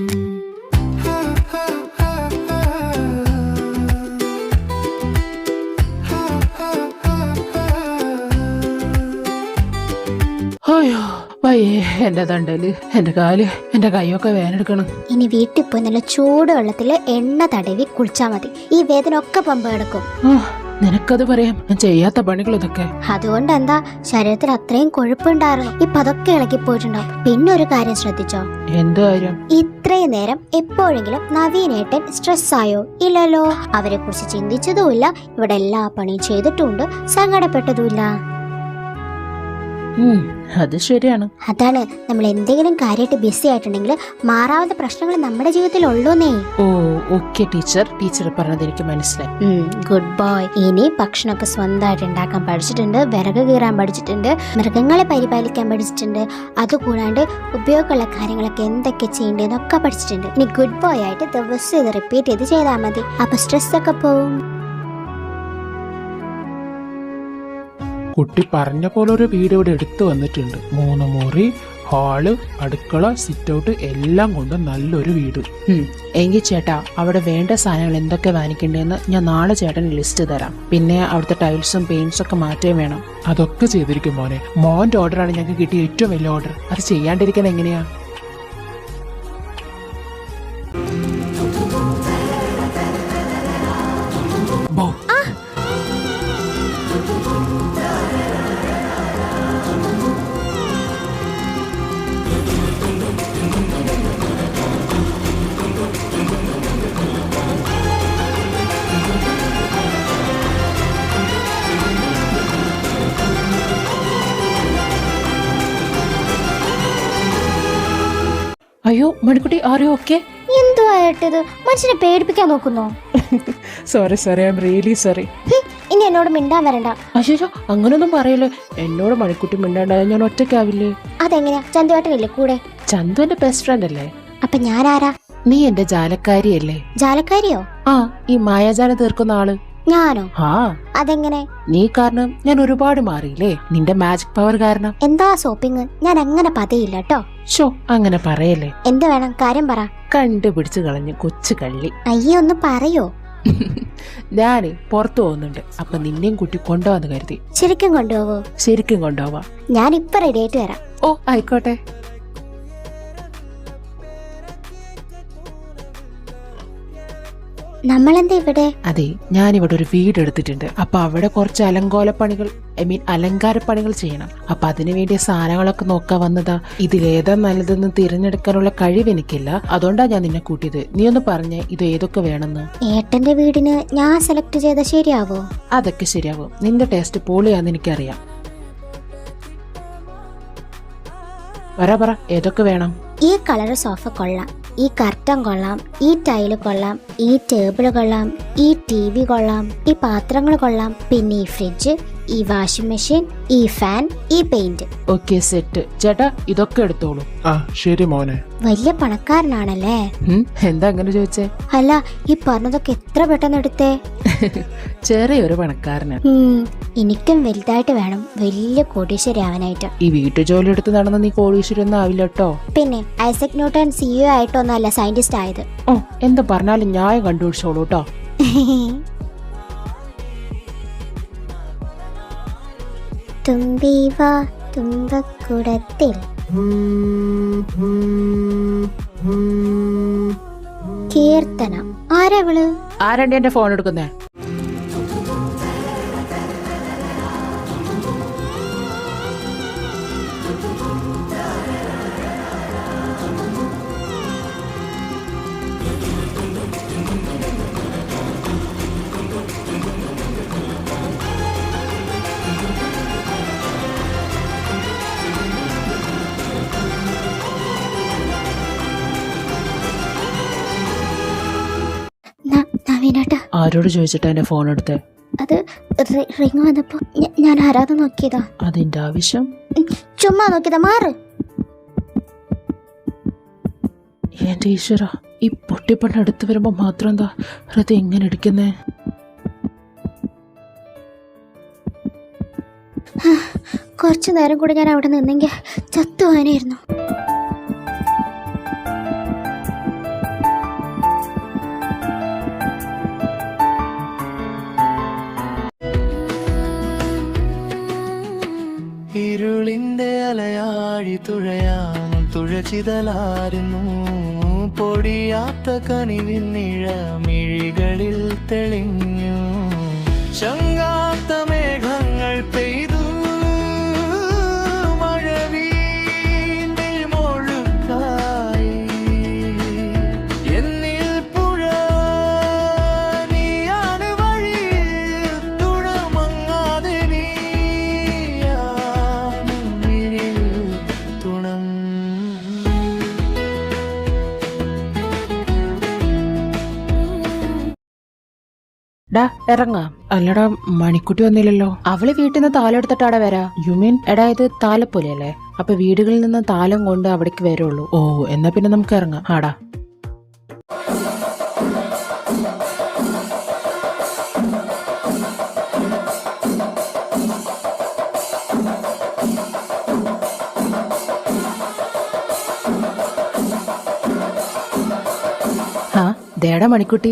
അയ്യോ വയ്യേ. എന്റെ തണ്ടല്, എന്റെ കാല്, എന്റെ കൈയൊക്കെ വേനെടുക്കണം. ഇനി വീട്ടിൽ പോയി നല്ല ചൂട് വെള്ളത്തില് എണ്ണ തടവി കുളിച്ചാ മതി. ഈ വേദന ഒക്കെ പമ്പ കിടക്കും. നിനക്കത് പറയാം. ഞാൻ ചെയ്യാത്ത പണികൾ ഇതൊക്കെ. അതുകൊണ്ട് എന്താ, ശരീരത്തിൽ അത്രയും കൊഴുപ്പുണ്ടായിരുന്നു. ഇപ്പൊ അതൊക്കെ ഇളകി പോയിട്ടുണ്ടാവും. പിന്നെ ഒരു കാര്യം ശ്രദ്ധിച്ചോ? എന്ത് കാര്യം? ഇത്രയും നേരം എപ്പോഴെങ്കിലും നവീനേട്ടൻ സ്ട്രെസ് ആയോ? ഇല്ലല്ലോ. അവരെ കുറിച്ച് ചിന്തിച്ചതുമില്ല. ഇവിടെ എല്ലാ പണിയും ചെയ്തിട്ടുമുണ്ട്. സങ്കടപ്പെട്ടതുമില്ല. അത് ശരിയാണ്. അതാണ് നമ്മൾ എന്തെങ്കിലും കാര്യമായിട്ട് ബിസി ആയിട്ടുണ്ടെങ്കിൽ മാറാവുന്ന പ്രശ്നങ്ങൾ നമ്മുടെ ജീവിതത്തിൽ ഉള്ളൂന്നേ. ഓക്കെ ടീച്ചർ പറഞ്ഞത് എനിക്ക് മനസ്സിലായി. Good boy. ഇനി ഭക്ഷണമൊക്കെ സ്വന്തമായിട്ട് ഉണ്ടാക്കാൻ പഠിച്ചിട്ടുണ്ട്. വിറക് കീറാൻ പഠിച്ചിട്ടുണ്ട്. മൃഗങ്ങളെ പരിപാലിക്കാൻ പഠിച്ചിട്ടുണ്ട്. അതുകൂടാണ്ട് ഉപയോഗമുള്ള കാര്യങ്ങളൊക്കെ എന്തൊക്കെ ചെയ്യേണ്ടതെന്നൊക്കെ പഠിച്ചിട്ടുണ്ട്. ഇനി ഗുഡ് ബോയ് ആയിട്ട് ദിവസം ഇത് റിപ്പീറ്റ് ചെയ്ത് ചെയ്താൽ മതി. അപ്പൊ സ്ട്രെസ് ഒക്കെ പോവും. കുട്ടി പറഞ്ഞ പോലെ ഒരു വീട് ഇവിടെ എടുത്തു വന്നിട്ടുണ്ട്. 3 മുറി, ഹാള്, അടുക്കള, സിറ്റ് ഔട്ട് എല്ലാം കൊണ്ട് നല്ലൊരു വീട്. എങ്കിൽ ചേട്ടാ അവിടെ വേണ്ട സാധനങ്ങൾ എന്തൊക്കെ വാങ്ങിക്കണ്ടേന്ന് ഞാൻ നാളെ ചേട്ടന് ലിസ്റ്റ് തരാം. പിന്നെ അവിടുത്തെ ടൈൽസും പെയിന്റ്സും ഒക്കെ മാറ്റുകയും വേണം. അതൊക്കെ ചെയ്തിരിക്കും മോനെ. മോന്റെ ഓർഡറാണ് ഞങ്ങൾക്ക് കിട്ടിയ ഏറ്റവും വലിയ ഓർഡർ. അത് ചെയ്യാണ്ടിരിക്കാൻ എങ്ങനെയാ? ബോ. അയ്യോ മണിക്കുട്ടി, ആരെയോ ഓക്കെ? എന്തുവാ ഏട്ടത്? മനുഷ്യനെ പേടിപ്പിക്കാൻ നോക്കുന്നോ? Sorry I am really sorry. ഇനി എന്നോട് മിണ്ടാൻ വരണ്ട. അയ്യോ അങ്ങനൊന്നും പറയല്ലേ. എന്നോട് മണിക്കുട്ടി മിണ്ടാണ്ടായ ഞാൻ ഒറ്റയ്ക്കാവില്ലേ? അതെങ്ങനെയാ? ചന്തുവേട്ടനില്ലേ കൂടെ? ചന്തു എന്റെ ബെസ്റ്റ് ഫ്രണ്ട് അല്ലേ? അപ്പൊ ഞാൻ ആരാ? നീ എന്റെ ജാലക്കാരിയല്ലേ? ജാലക്കാരിയോ? ആ, ഈ മായാജാലം തീർക്കുന്ന ആള്. ഞാനോ? ആ. അതെങ്ങനെ? നീ കാരണം ഞാൻ ഒരുപാട് മാറിയില്ലേ, നിന്റെ മാജിക് പവർ കാരണം. എന്താ സോപ്പിങ്? ഞാൻ അങ്ങനെ പതയില്ല കേട്ടോ. ഷോ അങ്ങനെ പറയല്ലേ. എന്ത് വേണം? കാര്യം പറ. കണ്ടുപിടിച്ചു കളഞ്ഞു കൊച്ചു കള്ളി. അയ്യോ ഒന്ന് പറയോ. ഞാന് പുറത്തു പോകുന്നുണ്ട്. അപ്പൊ നിന്നെയും കുട്ടി കൊണ്ടുപോവാന്ന് കരുതി. ശരിക്കും കൊണ്ടുപോവോ? ശരിക്കും കൊണ്ടുപോവാ. ഞാൻ ഇപ്പൊ റെഡി ആയിട്ട് വരാം. ഓ ആയിക്കോട്ടെ. നമ്മളെന്താ ഇവിടെ? അതെ, ഞാനിവിടെ ഒരു വീട് എടുത്തിട്ടുണ്ട്. അപ്പൊ അവിടെ കുറച്ച് അലങ്കാരപ്പണികൾ ചെയ്യണം. അപ്പൊ അതിനു വേണ്ടിയ സാധനങ്ങളൊക്കെ നോക്കാൻ വന്നതാ. ഇതിലേതാ നല്ലതെന്ന് തിരഞ്ഞെടുക്കാനുള്ള കഴിവ് എനിക്കില്ല. അതുകൊണ്ടാ ഞാൻ നിന്നെ കൂട്ടിയത്. നീ ഒന്ന് പറഞ്ഞേ ഇത് ഏതൊക്കെ വേണമെന്ന്. ഏട്ടന്റെ വീടിന് ഞാൻ സെലക്ട് ചെയ്ത ശരിയാവോ? അതൊക്കെ ശരിയാവും. നിന്റെ ടേസ്റ്റ് പൊളിയാന്ന് എനിക്കറിയാം. പറ ഏതൊക്കെ വേണം? ഈ കളർ സോഫ കൊള്ളാം, ഈ കർട്ടൻ കൊള്ളാം, ഈ ടൈല് കൊള്ളാം, ഈ ടേബിള് കൊള്ളാം, ഈ TV കൊള്ളാം, ഈ പാത്രങ്ങൾ കൊള്ളാം, പിന്നെ ഈ ഫ്രിഡ്ജ്, ഈ വാഷിംഗ് മെഷീൻ, ഈ ഫാൻ, ഈ പെയിന്റ്. Okay set. ചേട്ടാ ഇതൊക്കെ എടുത്തോളൂ. ആ ശരി മോനെ. വലിയ പണക്കാരനാണല്ലേ? എന്താ അങ്ങനെ ചോദിച്ചേ? അല്ല, ഈ പറഞ്ഞതൊക്കെ എത്ര പെട്ടെന്ന് എടുത്തേ? ചെറിയൊരു പണക്കാരന്. എനിക്കും വലുതായിട്ട് വേണം, വലിയ കോടീശ്വരി ആവാനായിട്ട്. ഈ വീട്ടുജോലി എടുത്ത് നടന്ന നീ കോടീശ്വരി ഒന്നും ആവില്ല കേട്ടോ. പിന്നെ ഐസക് ന്യൂട്ടൺ CEO ആയിട്ടൊന്നല്ല സയന്റിസ്റ്റ് ആയത്. ഓ എന്ത് പറഞ്ഞാലും ന്യായം കണ്ടുപിടിച്ചോളൂ കേട്ടോ. തുമ്പിവാ തുമ്പക്കുടത്തിൽ കീർത്തനം. ആരവള്? ആരണ്ടി എന്റെ ഫോൺ എടുക്കുന്നേ? നവീനേട്ടാ. ആരോട് ചോദിച്ചിട്ടാ എന്റെ ഫോൺ എടുത്തേ? അത് റിങ് വന്നപ്പോ ഞാൻ ആരാധന നോക്കിയതാ. അതിന്റെ ആവശ്യം? ചുമ്മാ നോക്കിയതാ. മാറ്. എന്റെ ഈശ്വര, ഈ പൊട്ടിപ്പണ്ട് അടുത്ത് വരുമ്പോ മാത്രം എന്താ ഹൃദയം എങ്ങനെ ഇടിക്കുന്നേ? കുറച്ചു നേരം കൂടെ ഞാൻ അവിടെ നിന്നെങ്കിൽ ചത്തുവാനായിരുന്നു. ഇരുളിന്റെ അലയാഴി തുഴയാൻ തുഴച്ചിതലായിരുന്നു. പൊടിയാത്ത കനിവിന്നിഴ മിഴികളിൽ തെളിഞ്ഞു. ശങ്കാത്ത മേഘങ്ങൾ പെയ്തു. മഴവീണ്ടിൽ മൊഴുക്കായി എന്നിൽ പുഴ നീയാണ് വഴി. തുണമങ്ങാതെ നീയാണിൽ തുണം. ഡാ ഇറങ്ങാം. അല്ലടാ മണിക്കുട്ടി വന്നില്ലല്ലോ. അവള് വീട്ടിൽ നിന്ന് താലം എടുത്തിട്ടാടെ വരാ. യു മീൻ എടാ ഇത് താലപ്പൊലിയല്ലേ? അപ്പൊ വീടുകളിൽ നിന്ന് താലം കൊണ്ട് അവിടേക്ക് വരുള്ളൂ. ഓ എന്നാ പിന്നെ നമുക്ക് ഇറങ്ങാം. ആടാ. ആ ദേടാ മണിക്കുട്ടി.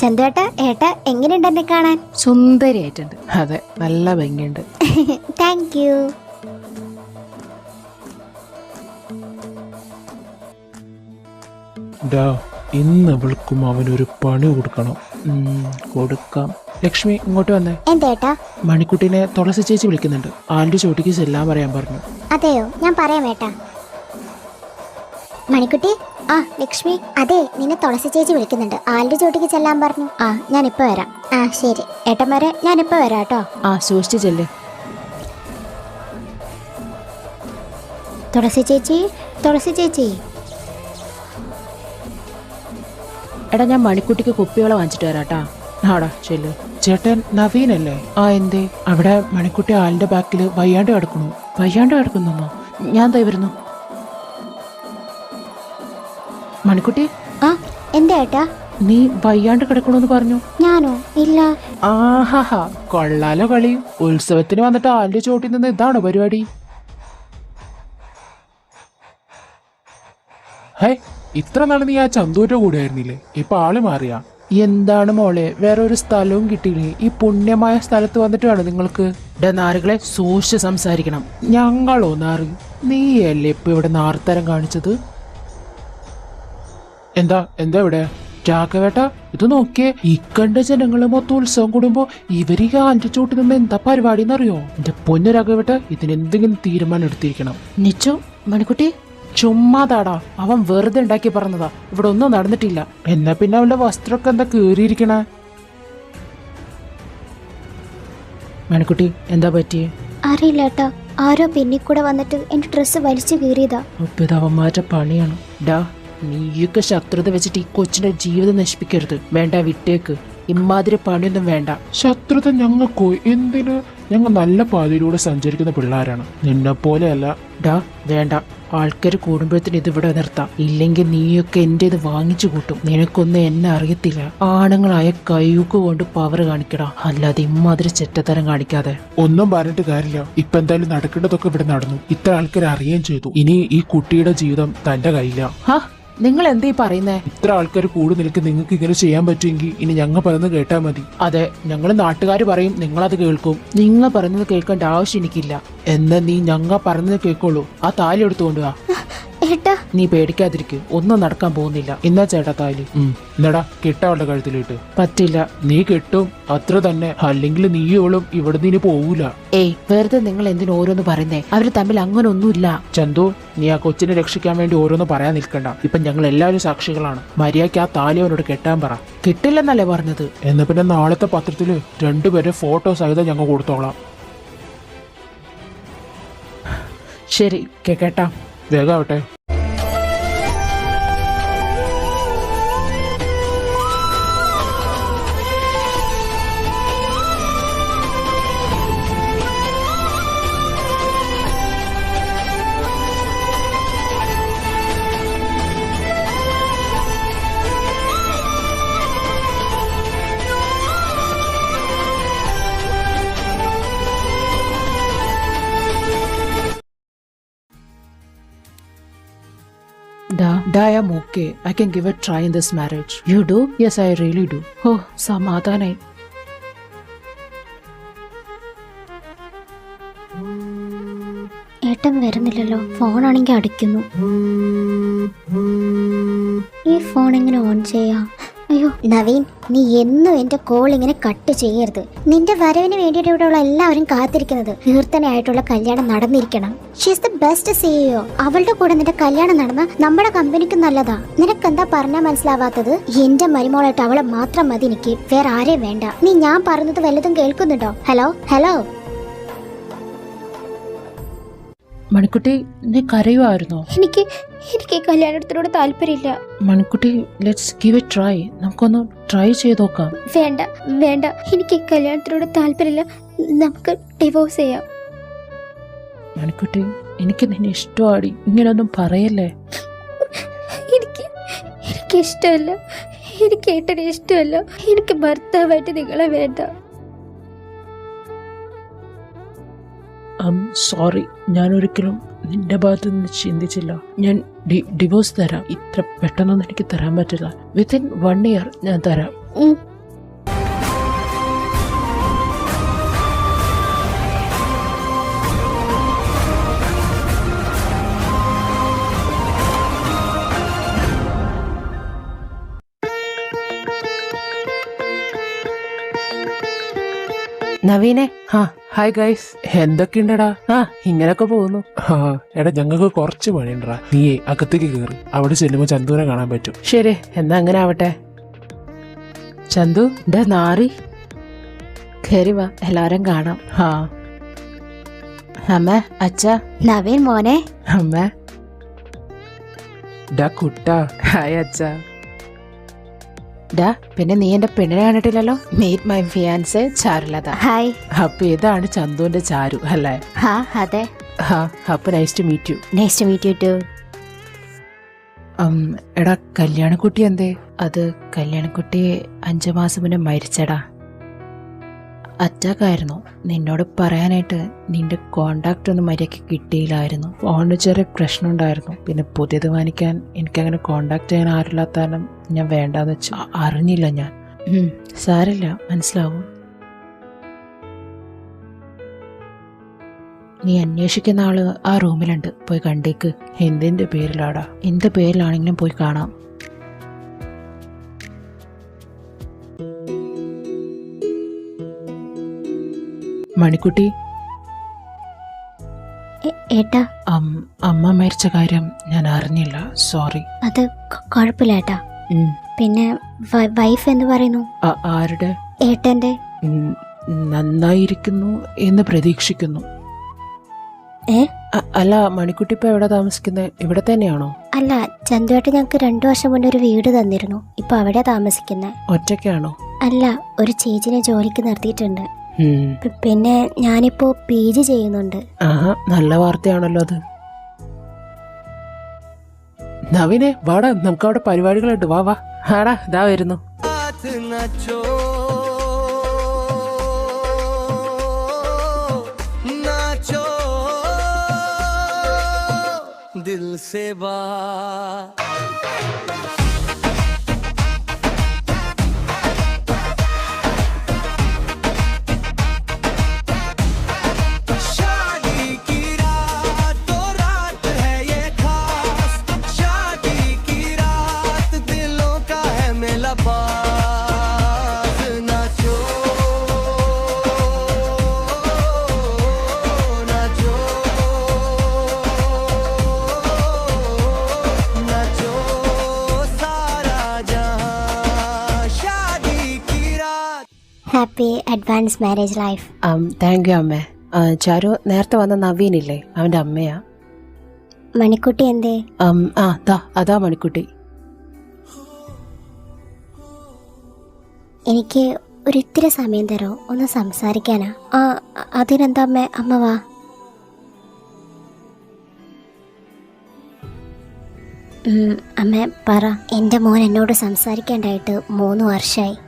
ചന്തുവേട്ട ഏട്ട എങ്ങനെയുണ്ട് എന്നെ കാണാൻ? സുന്ദരിയായിട്ടുണ്ട്. അതെ, നല്ല ഭംഗിയുണ്ട്. Thank you. ഡാ, ഇന്ന് വിളിക്കും അവനൊരു പണി കൊടുക്കണം. കൊടുക്കാം. ലക്ഷ്മി ഇങ്ങോട്ട് വന്നേ. എന്തേട്ടാ? മണിക്കുട്ടിനെ തുളസി ചേച്ചി വിളിക്കുന്നുണ്ട്. ആളുടെ ചോട്ടിക്ക് ചെല്ലാൻ പറയാൻ പറഞ്ഞു. അതെയോ, ഞാൻ പറയാം ഏട്ടാ. മണിക്കുട്ടി. ആ ലക്ഷ്മി, അതെ നിന്നെ തുളസി ചേച്ചി വിളിക്കുന്നുണ്ട്. ആളുടെ ചോട്ടിക്ക് ചെല്ലാൻ പറഞ്ഞു. ആ ഞാനിപ്പോ വരാം. ആ ശരി ഏട്ടന്മാരെ, ഞാനിപ്പോ വരാം കേട്ടോ. ആ സൂക്ഷിച്ച് ചെല്ല്. തുളസി ചേച്ചി, തുളസി ചേച്ചി. എടാ, ഞാൻ മണിക്കുട്ടിക്ക് കുപ്പിവെള്ളം വാങ്ങിച്ചിട്ട് വരാട്ടാ. ആടാ ചെല്ല്. ചേട്ടൻ നവീനല്ലേ? ആ എന്തേ? അവിടെ മണിക്കുട്ടി ആളിന്റെ ബാക്കിൽ വയ്യാണ്ട് കിടക്കണു. വയ്യാണ്ട് കിടക്കുന്നോ? ഞാൻ ദേ വരുന്നു. മണിക്കുട്ടി, ആ എന്താ ഏട്ടാ? നീ വയ്യാണ്ട് കിടക്കണമെന്ന് പറഞ്ഞു. ഞാനോ? ഇല്ല. ആഹാ, കൊള്ളാലോ കളി. ഉത്സവത്തിന് വന്നിട്ട് ആളിന്റെ ചോട്ടിൽ നിന്ന് ഇതാണോ പരിപാടി? ഹേ, ഇത്ര നാളെ നീ ആ ചന്തൂരുടെ കൂടെ ആയിരുന്നില്ലേ? ഇപ്പൊ ആള് മാറിയാ? എന്താണ് മോളെ, വേറെ ഒരു സ്ഥലവും കിട്ടിയില്ലേ? ഈ പുണ്യമായ സ്ഥലത്ത് വന്നിട്ട് വേണം നിങ്ങൾക്ക്. നാറുകളെ സൂക്ഷിച്ച് സംസാരിക്കണം. ഞങ്ങളോ നാറ്? നീയല്ലേ ഇപ്പൊ ഇവിടെ നാർത്തരം കാണിച്ചത്? എന്താ എന്താ ഇവിടെ? രാഘവേട്ട, ഇത് നോക്കിയേ. ഈ കണ്ട ജനങ്ങള് മൊത്തം ഉത്സവം കൂടുമ്പോ ഇവര് ഈ ആലിന്റെ ചോട്ടിൽ നിന്ന് എന്താ പരിപാടി എന്നറിയോ? എന്റെ പൊന്നു രാഘവേട്ട, ഇതിനെന്തെങ്കിലും തീരുമാനം എടുത്തിരിക്കണം. നിച്ചോ മണിക്കുട്ടി, ചുമ്മാതാടാ. അവൻ വെറുതെ ഉണ്ടാക്കി പറഞ്ഞതാ. ഇവിടെ ഒന്നും നടന്നിട്ടില്ല. എന്നാ പിന്നെ അവന്റെ വസ്ത്രമൊക്കെ എന്താ കേറിയിരിക്കണ? മണിക്കുട്ടി, എന്താ പറ്റിയേ? അറിയില്ല ഏട്ടാ, ആരോ പിന്നിൽ കൂടെ വന്നിട്ട് എന്റെ ഡ്രസ്സ് വലിച്ചു കീറിയതാ. ഇപ്പൊ ഇത് അവന്മാരുടെ പണിയാണ്. ഡാ, നീയൊക്കെ ശത്രുത വെച്ചിട്ട് ഈ കൊച്ചിന്റെ ജീവിതം നശിപ്പിക്കരുത്. വേണ്ട, വിട്ടേക്ക്. ഇമാതിരി പണിയൊന്നും വേണ്ട. ശത്രുത ഞങ്ങൾക്കോ? എന്തിന്? ഞങ്ങൾ നല്ല പാതയിലൂടെ സഞ്ചരിക്കുന്ന പിള്ളേരാണ്, നിന്നെ പോലെയല്ല. ഡാ വേണ്ട. ആൾക്കാർ കൂടുമ്പോഴത്തേന് ഇത് ഇവിടെ നിർത്താം. ഇല്ലെങ്കിൽ നീയൊക്കെ എന്റെ ഇത് വാങ്ങിച്ചു കൂട്ടും. നിനക്കൊന്നും എന്നെ അറിയത്തില്ല. ആണുങ്ങളായ കയ്യൂക്ക് കൊണ്ട് പവർ കാണിക്കടാ, അല്ലാതെ ഇമാതിരി ചെറ്റത്തരം കാണിക്കാതെ. ഒന്നും പറഞ്ഞിട്ട് കാര്യമില്ല. ഇപ്പൊ എന്തായാലും നടക്കേണ്ടതൊക്കെ ഇവിടെ നടന്നു. ഇത്ര ആൾക്കാർ അറിയുകയും ചെയ്തു. ഇനി ഈ കുട്ടിയുടെ ജീവിതം തന്റെ കയ്യില. ഹാ, നിങ്ങൾ എന്തീ പറയുന്നേ? ഇത്ര ആൾക്കാർ കൂടി നിൽക്ക്. നിങ്ങൾക്ക് ഇങ്ങനെ ചെയ്യാൻ പറ്റുമെങ്കിൽ ഇനി ഞങ്ങൾ പറയുന്നത് കേട്ടാ മതി. അതെ, ഞങ്ങൾ നാട്ടുകാർ പറയും, നിങ്ങളത് കേൾക്കും. നിങ്ങൾ പറയുന്നത് കേൾക്കേണ്ട ആവശ്യം എനിക്കില്ല. എന്നാ നീ ഞങ്ങൾ പറയുന്നത് കേൾക്കുള്ളൂ. ആ താലി എടുത്തുകൊണ്ട് വാ. ഏട്ടാ നീ പേടിക്കാതിരിക്കും. ഒന്നും നടക്കാൻ പോകുന്നില്ല. എന്നാ ചേട്ടാ താലി. എന്നടാ, കെട്ടവളുടെ കഴുത്തിലിട്ട്. പറ്റില്ല. നീ കെട്ടും, അത്ര തന്നെ. അല്ലെങ്കിൽ നീയോളും ഇവിടുന്ന് ഇനി പോവൂല. ഏയ്, വെറുതെ നിങ്ങൾ എന്തിനു ഓരോന്ന് പറയുന്നേ? അവര് തമ്മിൽ അങ്ങനെ ഒന്നുമില്ല. ചന്തു, നീ ആ കൊച്ചിനെ രക്ഷിക്കാൻ വേണ്ടി ഓരോന്ന് പറയാൻ നിൽക്കണ്ട. ഇപ്പൊ ഞങ്ങൾ എല്ലാവരും സാക്ഷികളാണ്. മര്യാദയ്ക്ക് ആ താലി അവനോട് കെട്ടാൻ പറ. കിട്ടില്ലെന്നല്ലേ പറഞ്ഞത്? എന്നാ പിന്നെ നാളത്തെ പത്രത്തില് രണ്ടുപേരെ ഫോട്ടോ സഹിതം ഞങ്ങൾ കൊടുത്തോളാം. ശരി, കേട്ടാ. വേഗാവട്ടെ. Da, I am okay. I can give a try in this marriage. You do? Yes, I really do. Oh, സമാധാനായി. ഏട്ടൻ വരുന്നില്ലല്ലോ. ഫോണാണെങ്കിൽ അടിക്കുന്നു. ഈ ഫോൺ എങ്ങനെ ഓൺ ചെയ്യാം? അയ്യോ നവീൻ, നീ എന്നും എന്റെ കോൾ ഇങ്ങനെ കട്ട് ചെയ്യരുത്. നിന്റെ വരവിന് വേണ്ടിയിട്ട് ഇവിടെയുള്ള എല്ലാവരും കാത്തിരിക്കുന്നത്. കീർത്തനയായിട്ടുള്ള കല്യാണം നടന്നിരിക്കണം. She's the best CEO. അവളുടെ കൂടെ നിന്റെ കല്യാണം നടന്ന നമ്മുടെ കമ്പനിക്ക് നല്ലതാ. നിനക്കെന്താ പറഞ്ഞാൽ മനസ്സിലാവാത്തത്? എന്റെ മരുമോളായിട്ട് അവളെ മാത്രം മതി എനിക്ക്. വേറെ ആരെയും വേണ്ട. നീ ഞാൻ പറഞ്ഞത് വല്ലതും കേൾക്കുന്നുണ്ടോ? ഹലോ ഹലോ മണിക്കുട്ടി, നീ കരയുമായിരുന്നോ? എനിക്ക് ഈ കല്യാണത്തിനോട് താല്പര്യമില്ല. Manikutty, let's give A try. നമുക്കൊന്ന് ട്രൈ ചെയ്ത് നോക്കാം. വേണ്ട വേണ്ട, എനിക്ക് ഈ കല്യാണത്തിനോട് താല്പര്യമില്ല. നമുക്ക് ഡിവോഴ്സ് ചെയ്യാം. മണിക്കുട്ടി, എനിക്ക് നിന്നെ ഇഷ്ടമാടി. ഇങ്ങനൊന്നും പറയല്ലേ. എനിക്ക് ഇഷ്ടമല്ല. എനിക്ക് ഏട്ടനെ ഇഷ്ടമല്ല. എനിക്ക് ഭർത്താവായിട്ട് നിങ്ങളെ വേണ്ട. സോറി, ഞാൻ ഒരിക്കലും നിന്റെ ഭാഗത്ത് നിന്ന് ചിന്തിച്ചില്ല. ഞാൻ ഡിവോഴ്സ് തരാം. ഇത്ര പെട്ടെന്നൊന്നും എനിക്ക് തരാൻ പറ്റില്ല. വിത്തിൻ 1 year ഞാൻ തരാം. നവീനെ, ഹായ് ഗൈസ്, എന്തൊക്കെയുണ്ടടാ? ഇങ്ങനൊക്കെ പോകുന്നു. എടാ ഞങ്ങൾക്ക് കുറച്ച് പണിയുണ്ടാ. നീയേ അകത്തേക്ക് കയറി, അവിടെ ചെല്ലുമ്പോ ചന്തുവിനെ കാണാൻ പറ്റും. ശരി, എന്നാ അങ്ങനെ ആവട്ടെ. ചന്തു, എന്റെ നാറി, കയറി വാ, എല്ലാരും കാണാം. അമ്മ, അച്ഛ, നവീൻ മോനെ. അമ്മ. ഡാ കുട്ടാ. ഹായ് അച്ഛ. ഡാ, പിന്നെ നീ എന്റെ പെണ്ണിനെ കണ്ടിട്ടില്ലല്ലോ. Meet my fiancee Charulatha. Hi. അപ്പൊ ഇതാണ് ചന്തുവിന്റെ ചാരു അല്ലേ? അതെ. അപ്പൊ nice to meet you. Nice to meet you too. എടാ, കല്യാണക്കുട്ടി എന്തേ? അത് കല്യാണക്കുട്ടി 5 മാസം മുന്നേ മരിച്ചടാ. അറ്റാക്കായിരുന്നു. നിന്നോട് പറയാനായിട്ട് നിന്റെ കോണ്ടാക്ട് ഒന്നും മര്യാദയ്ക്ക് കിട്ടിയില്ലായിരുന്നു. ഫോണിന് ചെറിയ പ്രശ്നം ഉണ്ടായിരുന്നു. പിന്നെ പുതിയത് വാങ്ങിക്കാൻ എനിക്കങ്ങനെ കോണ്ടാക്ട് ചെയ്യാൻ ആരില്ലാത്താലും ഞാൻ വേണ്ടാന്ന് വെച്ചു. അറിഞ്ഞില്ല ഞാൻ. സാരില്ല, മനസ്സിലാവും. നീ അന്വേഷിക്കുന്ന ആള് ആ റൂമിലുണ്ട്, പോയി കണ്ടേക്ക്. എന്തിന്റെ പേരിലാടാ? എന്ത് പേരിലാണെങ്കിലും പോയി കാണാം. മണിക്കുട്ടി, ഏട്ടാ, അമ്മ മരിച്ച കാര്യം ഞാൻ അറിഞ്ഞില്ല. സോറി. അത് കുഴപ്പമില്ല ഏട്ടാ. പിന്നെ വൈഫ് എന്ന് പറയുന്നു? ആരുടെ? ഏട്ടന്റെ. നന്നായിരിക്കുന്നു എന്ന് പ്രതീക്ഷിക്കുന്നു. അല്ല, മണിക്കുട്ടി ഇപ്പൊ എവിടെ താമസിക്കുന്നത്? ഇവിടെ തന്നെയാണോ? അല്ല, ചന്തുവേട്ടൻ ഞങ്ങൾക്ക് 2 വർഷം മുന്നേ ഒരു വീട് തന്നിരുന്നു. ഇപ്പൊ അവിടെ താമസിക്കുന്നത്. ഒറ്റയ്ക്കാണോ? അല്ല, ഒരു ചേച്ചിനെ ജോലിക്ക് നിർത്തിയിട്ടുണ്ട്. പിന്നെ ഞാനിപ്പോ PG ചെയ്യുന്നുണ്ട്. നല്ല വാർത്തയാണല്ലോ അത്. നവീനെ, വാടാ, നമുക്ക് അവിടെ പരിപാടികളുണ്ട്. വാ വാ. ആടാ, ഇതാ വരുന്നു. दिल से बात शादी की रात तो रात है ये खास, शादी की रात दिलों का है मेला पास, नाचो नाचो नाचो सारा जहां, शादी की रात. Happy advance marriage life. Thank you അമ്മേ. ചാരു, നേരത്തെ വന്ന നവീനില്ലേ, അവന്റെ അമ്മയാ. മണിക്കുട്ടി എന്തേ? അതാ മണിക്കുട്ടി. എനിക്ക് ഒരിത്തിരി സമയം തരോ? ഒന്ന് സംസാരിക്കാനാ. അതിനെന്താ അമ്മ? അമ്മ വാ. അമ്മ പറ. എൻ്റെ മോൻ എന്നോട് സംസാരിക്കാണ്ടായിട്ട് 3 വർഷമായി.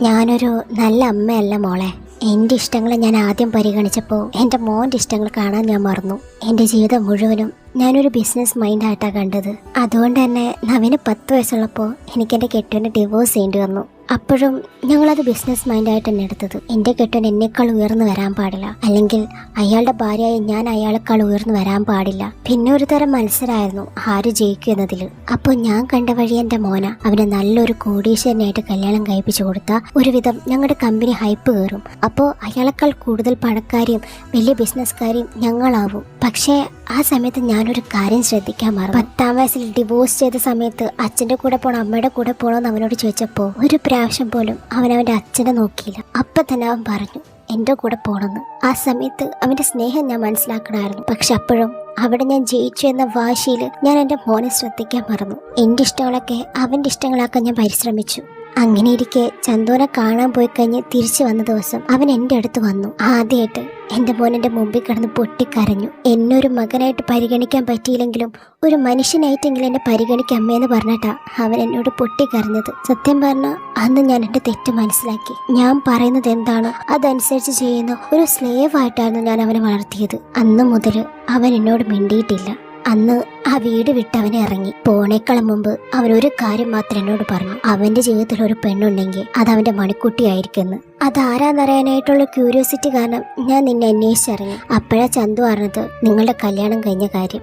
ഞാനൊരു നല്ല അമ്മയല്ല മോളെ. എൻ്റെ ഇഷ്ടങ്ങൾ ഞാൻ ആദ്യം പരിഗണിച്ചപ്പോൾ എൻ്റെ മോൻ്റെ ഇഷ്ടങ്ങൾ കാണാൻ ഞാൻ മറന്നു. എൻ്റെ ജീവിതം മുഴുവനും ഞാനൊരു ബിസിനസ് മൈൻഡായിട്ടാണ് കണ്ടത്. അതുകൊണ്ട് തന്നെ നവീന് 10 വയസ്സുള്ളപ്പോൾ എനിക്ക് എൻ്റെ കെട്ടുവിനെ ഡിവോഴ്സ് ചെയ്യേണ്ടി വന്നു. അപ്പോഴും ഞങ്ങളത് ബിസിനസ് മൈൻഡായിട്ട് തന്നെ എടുത്തത്. എൻ്റെ കെട്ടുവൻ എന്നേക്കാൾ ഉയർന്നു വരാൻ പാടില്ല, അല്ലെങ്കിൽ അയാളുടെ ഭാര്യയായി ഞാൻ അയാളെക്കാൾ ഉയർന്നു വരാൻ പാടില്ല. പിന്നെ ഒരു തരം മത്സരമായിരുന്നു ആര് ജയിക്കും എന്നതിൽ. അപ്പോൾ ഞാൻ കണ്ട വഴി എൻ്റെ മോന അവനെ നല്ലൊരു കോടീശ്വരനായിട്ട് കല്യാണം കഴിപ്പിച്ചു കൊടുത്താൽ ഒരുവിധം ഞങ്ങളുടെ കമ്പനി ഹൈപ്പ് കയറും. അപ്പോൾ അയാളെക്കാൾ കൂടുതൽ പണക്കാരിയും വലിയ ബിസിനസ്സുകാരിയും ഞങ്ങളാവും. പക്ഷേ ആ സമയത്ത് ഞാനൊരു കാര്യം ശ്രദ്ധിക്കാൻ മറന്നു. 10ാം വയസ്സിൽ ഡിവോഴ്സ് ചെയ്ത സമയത്ത് അച്ഛൻ്റെ കൂടെ പോകണോ അമ്മയുടെ കൂടെ പോകണോ എന്ന് അവനോട് ചോദിച്ചപ്പോൾ ഒരു പ്രാവശ്യം പോലും അവൻ അവൻ്റെ അച്ഛനെ നോക്കിയില്ല. അപ്പം തന്നെ അവൻ പറഞ്ഞു എൻ്റെ കൂടെ പോകണമെന്ന്. ആ സമയത്ത് അവൻ്റെ സ്നേഹം ഞാൻ മനസ്സിലാക്കണമായിരുന്നു. പക്ഷെ അപ്പോഴും അവിടെ ഞാൻ ജയിച്ചു എന്ന വാശിയിൽ ഞാൻ എൻ്റെ മോനെ ശ്രദ്ധിക്കാൻ മറന്നു. എൻ്റെ ഇഷ്ടങ്ങളൊക്കെ അവൻ്റെ ഇഷ്ടങ്ങളാക്കാൻ ഞാൻ പരിശ്രമിച്ചു. അങ്ങനെ ഇരിക്കെ ചന്തുവിനെ കാണാൻ പോയി കഴിഞ്ഞ് തിരിച്ചു വന്ന ദിവസം അവൻ എൻ്റെ അടുത്ത് വന്നു. ആദ്യമായിട്ട് എൻ്റെ മോൻ എൻ്റെ മുമ്പിൽ കിടന്ന് പൊട്ടിക്കരഞ്ഞു. എന്നെ ഒരു മകനായിട്ട് പരിഗണിക്കാൻ പറ്റിയില്ലെങ്കിലും ഒരു മനുഷ്യനായിട്ടെങ്കിലും എന്നെ പരിഗണിക്കുക അമ്മയെന്ന് പറഞ്ഞിട്ടാ അവൻ എന്നോട് പൊട്ടിക്കരഞ്ഞത്. സത്യം പറഞ്ഞാൽ അന്ന് ഞാൻ എൻ്റെ തെറ്റ് മനസ്സിലാക്കി. ഞാൻ പറയുന്നത് എന്താണോ അതനുസരിച്ച് ചെയ്യുന്ന ഒരു സ്ലേവ് ആയിട്ടായിരുന്നു ഞാൻ അവനെ വളർത്തിയത്. അന്ന് മുതൽ അവൻ എന്നോട് മിണ്ടിയിട്ടില്ല. അന്ന് ആ വീട് വിട്ട് അവനെ ഇറങ്ങി പോണേക്കാളും മുമ്പ് അവൻ ഒരു കാര്യം മാത്രം എന്നോട് പറഞ്ഞു. അവന്റെ ജീവിതത്തിൽ ഒരു പെണ്ണുണ്ടെങ്കിൽ അത് അവന്റെ മണിക്കുട്ടിയായിരിക്കുന്നു. അതാരാന്നറിയാനായിട്ടുള്ള ക്യൂരിയോസിറ്റി കാരണം ഞാൻ നിന്നെ അന്വേഷിച്ചിറങ്ങി. അപ്പോഴാ ചന്തു പറഞ്ഞത് നിങ്ങളുടെ കല്യാണം കഴിഞ്ഞ കാര്യം.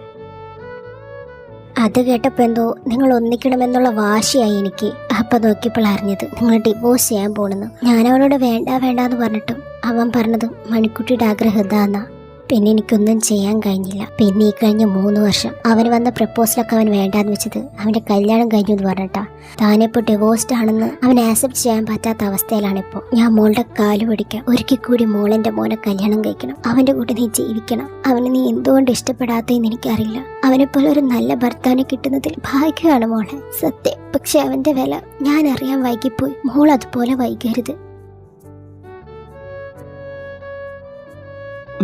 അത് കേട്ടപ്പോൾ എന്തോ നിങ്ങൾ ഒന്നിക്കണമെന്നുള്ള വാശിയായി എനിക്ക്. അപ്പൊ നോക്കിയപ്പോൾ അറിഞ്ഞത് നിങ്ങൾ ഡിവോഴ്സ് ചെയ്യാൻ പോണെന്ന്. ഞാൻ അവനോട് വേണ്ടാന്ന് പറഞ്ഞിട്ടും അവൻ പറഞ്ഞതും മണിക്കുട്ടിയുടെ ആഗ്രഹം ഇതാന്നാ. പിന്നെ എനിക്കൊന്നും ചെയ്യാൻ കഴിഞ്ഞില്ല. പിന്നെ ഈ കഴിഞ്ഞ 3 വർഷം അവന് വന്ന പ്രപ്പോസലൊക്കെ അവൻ വേണ്ടാന്ന് വെച്ചത് അവന്റെ കല്യാണം കഴിഞ്ഞു എന്ന് പറഞ്ഞിട്ടാ. താനിപ്പോൾ ഡിവോഴ്സ്ഡ് ആണെന്ന് അവൻ ആക്സെപ്റ്റ് ചെയ്യാൻ പറ്റാത്ത അവസ്ഥയിലാണിപ്പോൾ. ഞാൻ മോളുടെ കാല് പിടിക്കാം. ഒരിക്കൽ കൂടി മോളെന്റെ മോനെ കല്യാണം കഴിക്കണം. അവന്റെ കൂടെ നീ ജീവിക്കണം. അവനെ നീ എന്തുകൊണ്ട് ഇഷ്ടപ്പെടാത്തതെന്ന് എനിക്കറിയില്ല. അവനെപ്പോലെ ഒരു നല്ല ഭർത്താവിനെ കിട്ടുന്നതിൽ ഭാഗ്യമാണ് മോളെ, സത്യം. പക്ഷെ അവന്റെ വില ഞാൻ അറിയാൻ വൈകിപ്പോയി. മോൾ അതുപോലെ വൈകരുത്.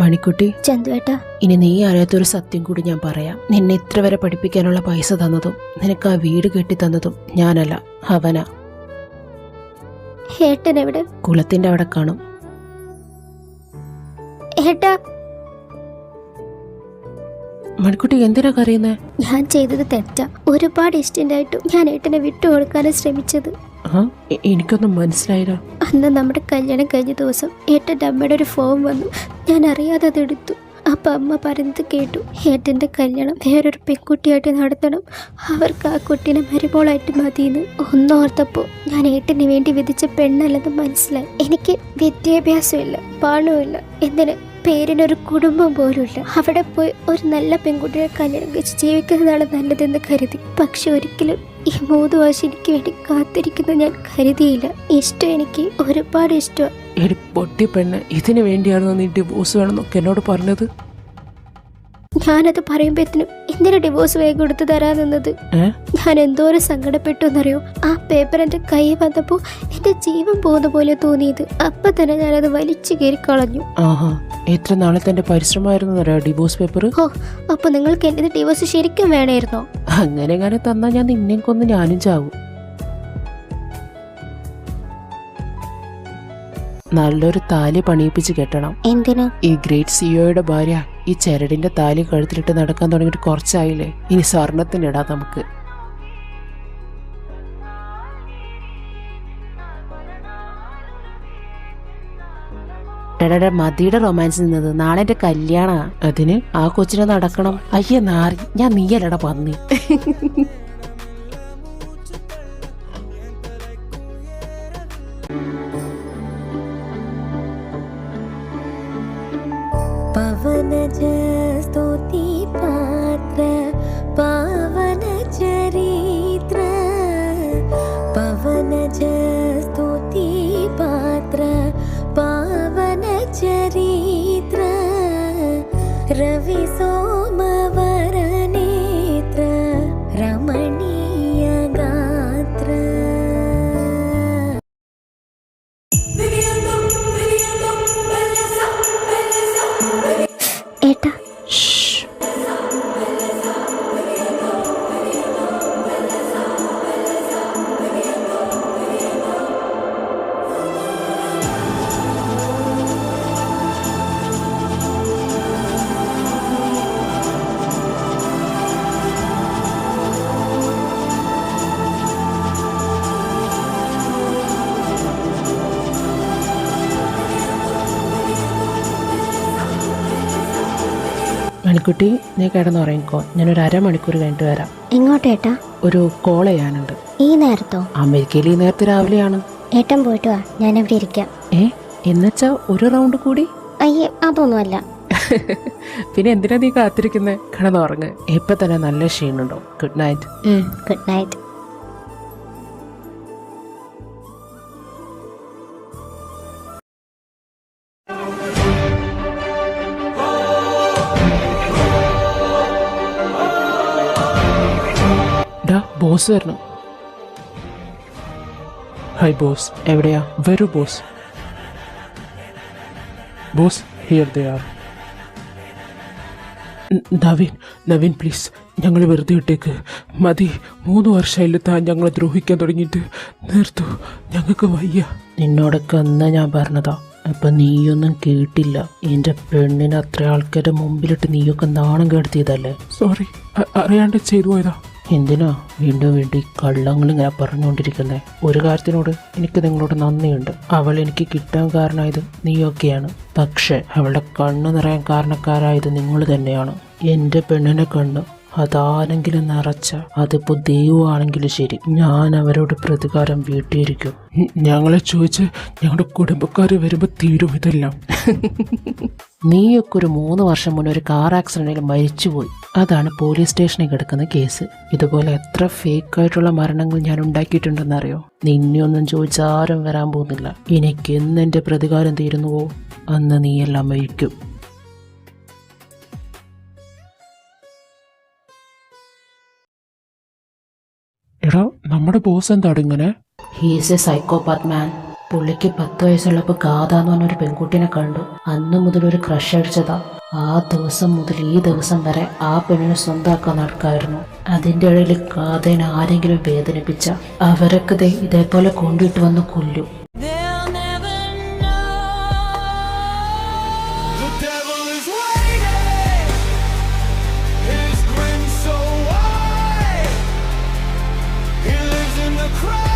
മണിക്കുട്ടി, ചന്തുവേട്ടാ, ഇനി നീ അറിയാത്തൊരു സത്യം കൂടി ഞാൻ പറയാം. നിന്നെ ഇത്ര വരെ പഠിപ്പിക്കാനുള്ള പൈസ തന്നതും നിനക്ക് ആ വീട് കെട്ടി തന്നതും ഞാനല്ല, അവനാ. ഏട്ടൻ എവിടെ? കുളത്തിന്റെ അവിടെ കാണും. ഏട്ടാ, മണിക്കുട്ടി എന്തിനാ കരയുന്നേ? ഞാൻ ചെയ്തത് തെറ്റാ. ഒരുപാട് ഇഷ്ടണ്ടായിട്ടും ഞാൻ ഏട്ടനെ വിട്ടുകൊടുക്കാനാണ് ശ്രമിച്ചത്. എനിക്കൊന്നും മനസ്സിലായില്ല. അന്ന് നമ്മുടെ കല്യാണം കഴിഞ്ഞ ദിവസം ഏട്ടൻ്റെ അമ്മയുടെ ഒരു ഫോം വന്നു. ഞാൻ അറിയാതെ അതെടുത്തു. അപ്പൊ അമ്മ പറയുന്നത് കേട്ടു. ഏട്ടൻ്റെ കല്യാണം വേറൊരു പെൺകുട്ടിയായിട്ട് നടത്തണം, അവർക്ക് ആ കുട്ടീനെ മരുമോളായിട്ട് മതിയെന്ന്. ഒന്നോർത്തപ്പോൾ ഞാൻ ഏട്ടന് വേണ്ടി വിധിച്ച പെണ്ണല്ലെന്ന് മനസ്സിലായി. എനിക്ക് വിദ്യാഭ്യാസമില്ല, പണമില്ല, എന്തിന് പേരിനൊരു കുടുംബം പോലുമില്ല. അവിടെ പോയി ഒരു നല്ല പെൺകുട്ടിയെ കല്യാണം കഴിച്ച് ജീവിക്കുന്നതാണ് നല്ലതെന്ന് കരുതി. പക്ഷെ ഒരിക്കലും ഈ 3 വർഷം എനിക്ക് വേണ്ടി കാത്തിരിക്കുന്ന ഞാൻ കരുതിയില്ല. ഇഷ്ടം, എനിക്ക് ഒരുപാട് ഇഷ്ടമാണ്. എടി പൊട്ടി പെണ്ണ്, ഇതിനു വേണ്ടിയാണോ നീ ഡിവോഴ്സ് വേണമെന്നൊക്കെ എന്നോട് പറഞ്ഞത്? ഞാനത് പറയുമ്പോഴത്തേനും എന്തിനാ ഡിവോഴ്സ് വേഗം എടുത്തു തരാമെന്നത്. ഞാൻ എന്തോരം സങ്കടപ്പെട്ടു എന്നറിയോ. ആ പേപ്പർ എൻ്റെ കൈ വന്നപ്പോൾ എൻ്റെ ജീവൻ പോകുന്ന പോലെ തോന്നിയത്. അപ്പൊ തന്നെ ഞാനത് വലിച്ചു കയറി കളഞ്ഞു. ആഹാ, എത്ര നാളത്തെ എന്റെ പരിശ്രമമായിരുന്നു ഡിവോഴ്സ് പേപ്പർ. ഓ, അപ്പൊ നിങ്ങൾക്ക് എൻ്റെ ഡിവോഴ്സ് ശരിക്കും വേണമായിരുന്നോ? അങ്ങനെ തന്നാ ഞാൻ നിന്നെ കൊന്ന് ഞാനും ചാവും. നല്ലൊരു താലി പണിയിപ്പിച്ച് കെട്ടണം. എന്തിനാ? ഈ ഗ്രേറ്റ് സിഇഒയുടെ ഭാര്യ ഈ ചരടിന്റെ താലി കഴുത്തിലിട്ട് നടക്കാൻ തുടങ്ങിയിട്ട് കുറച്ചായില്ലേ. ഇനി സ്വർണത്തിനിടാം നമുക്ക്. മതിയുടെ റൊമാൻസ് നിന്നത്. നാളെ എന്റെ കല്യാണ. അതിന് ആ കൊച്ചിനെ നടക്കണം. അയ്യ നാറി, ഞാൻ നീയല്ലട പന്നി. पवनज स्तुति पात्र पावन चरित्र पवनज स्तुति पात्र पावन चरित्र रवि सोमवर नेत्र रमणीय गात्र. ഏട്ടാ, മണിക്കുട്ടി, നീ കിടന്നുറങ്ങിക്കോ. ഞാനൊരു അരമണിക്കൂർ കഴിഞ്ഞിട്ട് വരാം. എങ്ങോട്ടേട്ടാ? ഒരു കോൾ ചെയ്യാനുണ്ട്. ഈ നേരത്തോ? അമേരിക്കയിൽ ഈ നേരത്തെ രാവിലെയാണ്. ഏട്ടൻ പോയിട്ട് വാ, ഞാനവിടെ ഇരിക്കാം. എന്നുവെച്ചാ ഒരു റൗണ്ട് കൂടി? അയ്യേ, അതൊന്നുമല്ല. പിന്നെ എന്തിനാ നീ കാത്തിരിക്കുന്നേ? കിടന്നുറങ്ങ്. ഇപ്പൊ തന്നെ നല്ല ക്ഷീണുണ്ടോ? Good night. Good night. Boss വരണം. Hi boss. എവിടെയാ? വരൂ boss. Boss, here they are. Naveen please, ഞങ്ങൾ വെറുതെ ഇട്ടേക്ക്. മതി, 3 വർഷമായില്ല താൻ ഞങ്ങളെ ദ്രോഹിക്കാൻ തുടങ്ങിയിട്ട്. നിർത്തൂ, ഞങ്ങൾക്ക് വയ്യ. നിന്നോടൊക്കെ അന്ന് ഞാൻ പറഞ്ഞതാ, അപ്പൊ നീയൊന്നും കേട്ടില്ല. എന്റെ പെണ്ണിനെ അത്ര ആൾക്കാരുടെ മുമ്പിലിട്ട് നീയൊക്കെ നാണം കെടുത്തിയതല്ലേ. സോറി, അറിയാണ്ട് ചെയ്തു പോയതാ. എന്തിനാ വീണ്ടും വീണ്ടും ഈ കള്ളങ്ങൾ ഇങ്ങനെ പറഞ്ഞുകൊണ്ടിരിക്കുന്നത്? ഒരു കാര്യത്തിനോട് എനിക്ക് നിങ്ങളോട് നന്ദിയുണ്ട്. അവൾ എനിക്ക് കിട്ടാൻ കാരണമായത് നീയൊക്കെയാണ്. പക്ഷെ അവളുടെ കണ്ണ് നിറയാൻ കാരണക്കാരായത് നിങ്ങൾ തന്നെയാണ്. എൻ്റെ പെണ്ണിനെ കണ്ണ് അതാരെങ്കിലും നിറച്ച, അതിപ്പോ ദൈവമാണെങ്കിലും ശരി, ഞാൻ അവരോട് പ്രതികാരം വീട്ടിയിരിക്കും. ഞങ്ങളെ ചോദിച്ച് ഞങ്ങളുടെ കുടുംബക്കാർ വരുമ്പോൾ തീരും ഇതെല്ലാം. നീയൊക്കെ ഒരു 3 വർഷം മുന്നേ ഒരു കാർ ആക്സിഡന്റിൽ മരിച്ചുപോയി. അതാണ് പോലീസ് സ്റ്റേഷനിൽ കിടക്കുന്ന കേസ്. ഇതുപോലെ എത്ര ഫേക്കായിട്ടുള്ള മരണങ്ങൾ ഞാൻ ഉണ്ടാക്കിയിട്ടുണ്ടെന്നറിയോ? നിന്നെയൊന്നും ചോദിച്ചാരും വരാൻ പോകുന്നില്ല. എനിക്ക് എന്ന് എൻ്റെ പ്രതികാരം തീരുന്നുവോ അന്ന് നീയെല്ലാം മരിക്കും. എടാ, നമ്മുടെ ബോസ് എന്താ ഇങ്ങനെ? ഹീസ് എ സൈക്കോപാത്ത് മാൻ. പുള്ളിക്ക് 10 വയസ്സുള്ളപ്പോൾ ഗാഥ എന്ന് പറഞ്ഞൊരു പെൺകുട്ടിനെ കണ്ടു. അന്ന് മുതൽ ഒരു ക്രഷ് അടിച്ചതാ. ആ ദിവസം മുതൽ ഈ ദിവസം വരെ ആ പെണ്ണിനെ സ്വന്തമാക്കാൻ നടക്കായിരുന്നു. അതിൻ്റെ ഇടയിൽ ഗാഥനെ ആരെങ്കിലും വേദനിപ്പിച്ച അവരൊക്കെ ഇതേപോലെ കൊണ്ടിട്ട് വന്ന് കൊല്ലും. They'll never know. The devil is waiting, his grin so wide, he lives in the crowd.